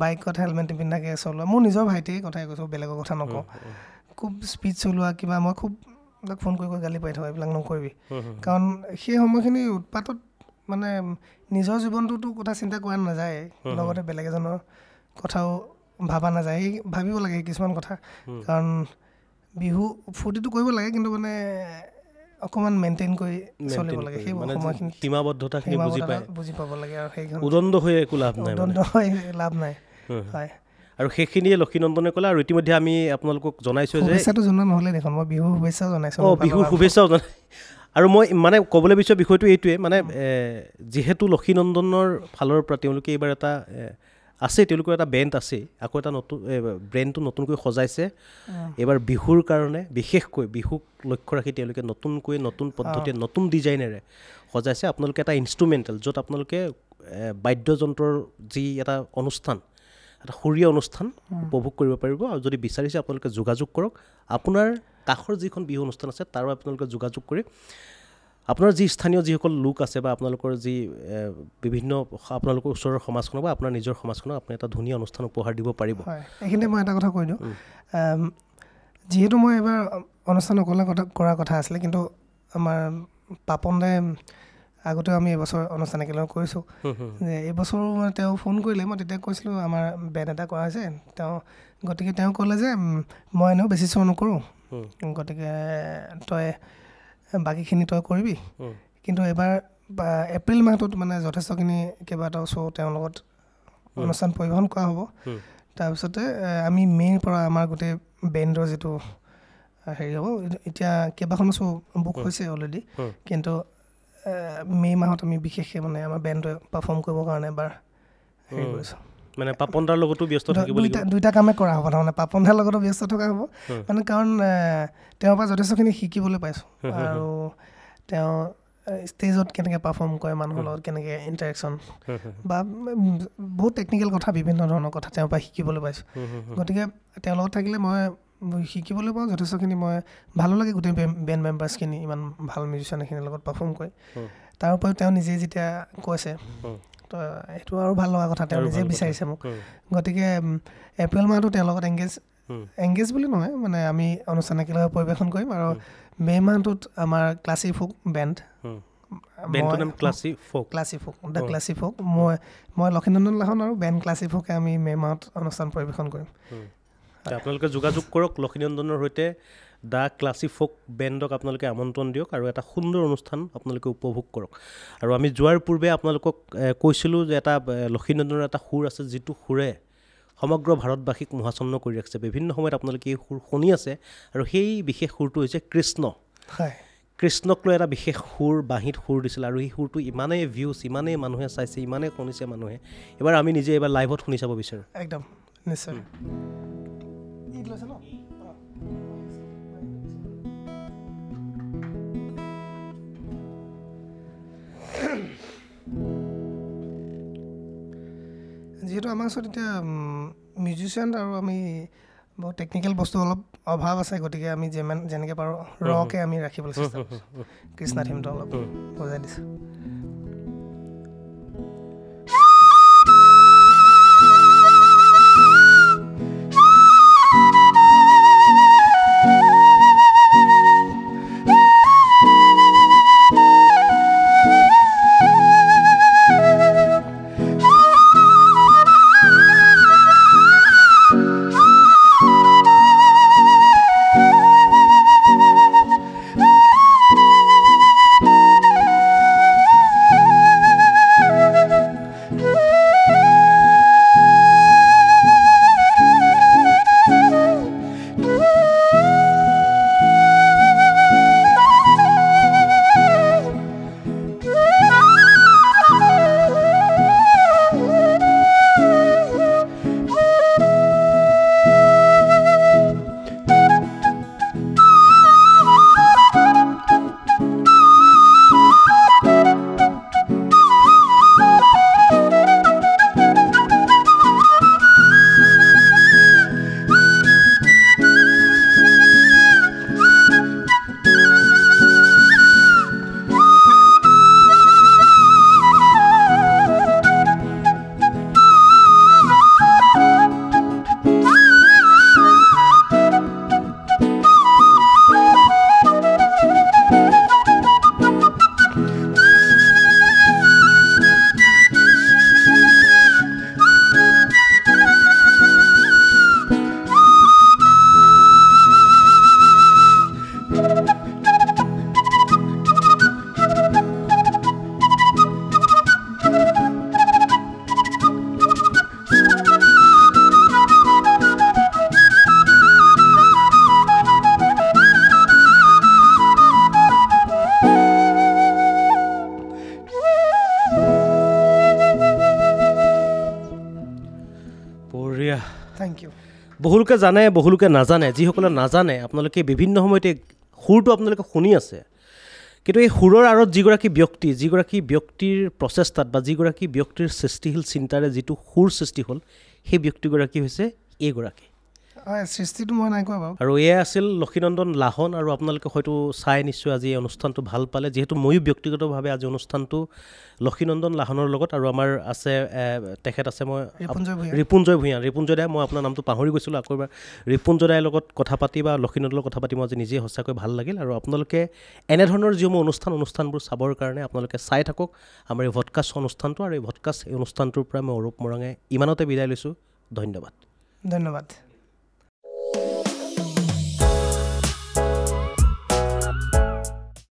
বাইকত হেলমেট নিপিন্ধাকৈ চলোৱা মোৰ নিজৰ ভাইটিয়ে কথাই কৈছোঁ বেলেগৰ কথা নকওঁ খুব স্পীড চলোৱা কিবা মই খুব ফোন কৰি গালি পাই থাকোঁ এইবিলাক নকৰিবি কাৰণ সেই সময়খিনি উৎপাতত মানে নিজৰ জীৱনটোতো কথা চিন্তা কৰা নাযায় লগতে বেলেগ এজনৰ কথাও ভাবা নাযায় সেই ভাবিব লাগে কিছুমান কথা কাৰণ বিহু ফূৰ্তিটো কৰিব লাগে কিন্তু মানে অকণমান মেইনটেইন কৰি চলিব লাগে সেই সময়খিনি সীমাবদ্ধতাখিনি বুজি পাব লাগে আৰু সেইখন উদণ্ড হৈ একো লাভ নাই লাভ নাই হয় আৰু সেইখিনিয়ে লক্ষীনন্দনে ক'লে আৰু ইতিমধ্যে আমি আপোনালোকক জনাইছোঁ যে শুভেচ্ছাটো জনোৱা নহ'লে দেখোন মই বিহুৰ শুভেচ্ছাও জনাইছোঁ বিহুৰ শুভেচ্ছাও জনাই আৰু মই মানে ক'বলৈ বিচৰা বিষয়টো এইটোৱে মানে যিহেতু লক্ষীনন্দনৰ ফালৰ পৰা তেওঁলোকে এইবাৰ এটা আছে তেওঁলোকৰ এটা বেণ্ড আছে আকৌ এটা নতুন ব্ৰেণ্ডটো নতুনকৈ সজাইছে এইবাৰ বিহুৰ কাৰণে বিশেষকৈ বিহুক লক্ষ্য ৰাখি তেওঁলোকে নতুনকৈ নতুন পদ্ধতিৰে নতুন ডিজাইনেৰে সজাইছে আপোনালোকে এটা ইনষ্ট্ৰুমেণ্টেল য'ত আপোনালোকে বাদ্যযন্ত্ৰৰ যি এটা অনুষ্ঠান এটা সুৰীয়া অনুষ্ঠান উপভোগ কৰিব পাৰিব আৰু যদি বিচাৰিছে আপোনালোকে যোগাযোগ কৰক আপোনাৰ কাষৰ যিখন বিহু অনুষ্ঠান আছে তাৰো আপোনালোকে যোগাযোগ কৰি আপোনাৰ যি স্থানীয় যিসকল লোক আছে বা আপোনালোকৰ যি বিভিন্ন আপোনালোকৰ ওচৰৰ সমাজখনক বা আপোনাৰ নিজৰ সমাজখনক আপুনি এটা ধুনীয়া অনুষ্ঠান উপহাৰ দিব পাৰিব এইখিনিতে মই এটা কথা কৈ দিওঁ যিহেতু মই এবাৰ অনুষ্ঠান অকলে কৰাৰ কথা আছিলে কিন্তু আমাৰ পাপন দাই আগতেও আমি এইবছৰ অনুষ্ঠান একেলগে কৰিছোঁ যে এইবছৰো তেওঁ ফোন কৰিলে মই তেতিয়া কৈছিলোঁ আমাৰ বেণ্ড এটা কৰা হৈছে গতিকে তেওঁ ক'লে যে মই এনেও বেছি শ্ব' নকৰোঁ গতিকে তই বাকীখিনি তই কৰিবি কিন্তু এবাৰ এপ্ৰিল মাহটোত মানে যথেষ্টখিনি কেইবাটাও শ্ব' তেওঁৰ লগত অনুষ্ঠান পৰিৱেশন কৰা হ'ব তাৰপিছতে আমি মে'ৰ পৰা আমাৰ গোটেই বেণ্ডৰ যিটো হেৰি হ'ব এতিয়া কেইবাখনো শ্ব' বুক হৈছে অলৰেডি কিন্তু মে' মাহত আমি বিশেষকৈ মানে আমাৰ বেণ্ডটোৱে পাৰফৰ্ম কৰিবৰ কাৰণে এবাৰ হেৰি কৰিছোঁ মানে পাপন দাৰ লগতো ব্যস্ত থাকিব লাগিব দুইটা কামে কৰা হ'ব তাৰমানে পাপন দাৰ লগতো ব্যস্ত থকা হ'ব মানে কাৰণ তেওঁৰ পৰা যথেষ্টখিনি শিকিবলৈ পাইছোঁ আৰু তেওঁ ষ্টেজত কেনেকৈ পাৰফৰ্ম কৰে মানুহৰ লগত কেনেকৈ ইণ্টাৰেকশ্যন বা বহুত টেকনিকেল কথা বিভিন্ন ধৰণৰ কথা তেওঁৰ পৰা শিকিবলৈ পাইছোঁ গতিকে তেওঁৰ লগত থাকিলে মই শিকিবলৈ পাওঁ যথেষ্টখিনি মই ভালো লাগে গোটেই বেণ্ড মেম্বাৰ্ছখিনি ইমান ভাল মিউজিচিয়ান এইখিনিৰ লগত পাৰফৰ্ম কৰে তাৰ উপৰিও তেওঁ নিজে যেতিয়া কৈছে তো সেইটো আৰু ভাল লগা কথা তেওঁ নিজে বিচাৰিছে মোক গতিকে এপ্ৰিল মাহটো তেওঁৰ লগত এংগেজ বুলি নহয় মানে আমি অনুষ্ঠান একেলগে পৰিৱেশন কৰিম আৰু মে' মাহটোত আমাৰ classic folk band classic folk the classic folk মই লক্ষীনন্দন লাহন আৰু বেণ্ড ক্লাছিক ফ'কে আমি মে' মাহত অনুষ্ঠান পৰিৱেশন কৰিম আপোনালোকে যোগাযোগ কৰক লক্ষীনন্দনৰ সৈতে দ্য ক্লাছিক ফ'ক বেণ্ডক আপোনালোকে আমন্ত্ৰণ দিয়ক আৰু এটা সুন্দৰ অনুষ্ঠান আপোনালোকে উপভোগ কৰক আৰু আমি যোৱাৰ পূৰ্বে আপোনালোকক কৈছিলোঁ যে এটা লক্ষীনন্দনৰ এটা সুৰ আছে যিটো সুৰে সমগ্ৰ ভাৰতবাসীক মোহাচন্ন কৰি ৰাখিছে বিভিন্ন সময়ত আপোনালোকে এই সুৰ শুনি আছে আৰু সেই বিশেষ সুৰটো হৈছে কৃষ্ণ হয় কৃষ্ণক লৈ এটা বিশেষ সুৰ বাঁহীত সুৰ দিছিল আৰু এই সুৰটো ইমানেই ভিউজ ইমানেই মানুহে চাইছে ইমানেই শুনিছে মানুহে এবাৰ আমি নিজে এবাৰ লাইভত শুনি চাব বিচাৰোঁ একদম নিশ্চয় যিহেতু আমাৰ ওচৰত এতিয়া মিউজিচিয়ান আৰু আমি বহুত টেকনিকেল বস্তু অলপ অভাৱ আছে গতিকে আমি যেনেকৈ পাৰোঁ ৰকে আমি ৰাখিবলৈ চেষ্টা কৰিছোঁ কৃষ্ণা থিমটো অলপ বজাই দিছোঁ থ্যাংক ইউ বহুলোকে জানে বহুলোকে নাজানে যিসকলে নাজানে আপোনালোকে বিভিন্ন সময়তে সুৰটো আপোনালোকে শুনি আছে কিন্তু এই সুৰৰ আঁৰত যিগৰাকী ব্যক্তিৰ প্ৰচেষ্টাত বা যিগৰাকী ব্যক্তিৰ সৃষ্টিশীল চিন্তাৰে যিটো সুৰ সৃষ্টি হ'ল সেই ব্যক্তিগৰাকী হৈছে এইগৰাকী সৃষ্টিটো মই নাই কোৱা বাৰু আৰু এয়া আছিল লক্ষীনন্দন লাহন আৰু আপোনালোকে হয়তো চাই নিশ্চয় আজি এই অনুষ্ঠানটো ভাল পালে যিহেতু ময়ো ব্যক্তিগতভাৱে আজি অনুষ্ঠানটো লক্ষীনন্দন লাহনৰ লগত আৰু আমাৰ আছে তেখেত আছে মই ৰিপুঞ্জয় ভূঞা ৰিপুঞ্জয় মই আপোনাৰ নামটো পাহৰি গৈছিলোঁ আকৌ এবাৰ ৰিপুঞ্জয় দাইৰ লগত কথা পাতি বা লক্ষীনন্দনৰ লগত কথা পাতি মই আজি নিজে সঁচাকৈ ভাল লাগিল আৰু আপোনালোকে এনেধৰণৰ যিসমূহ অনুষ্ঠানবোৰ চাবৰ কাৰণে আপোনালোকে চাই থাকক আমাৰ এই ভডকাষ্ট অনুষ্ঠানটো আৰু এই ভডকাষ্ট অনুষ্ঠানটোৰ পৰা মই অৰূপ মৰাঙে ইমানতে বিদায় লৈছোঁ ধন্যবাদ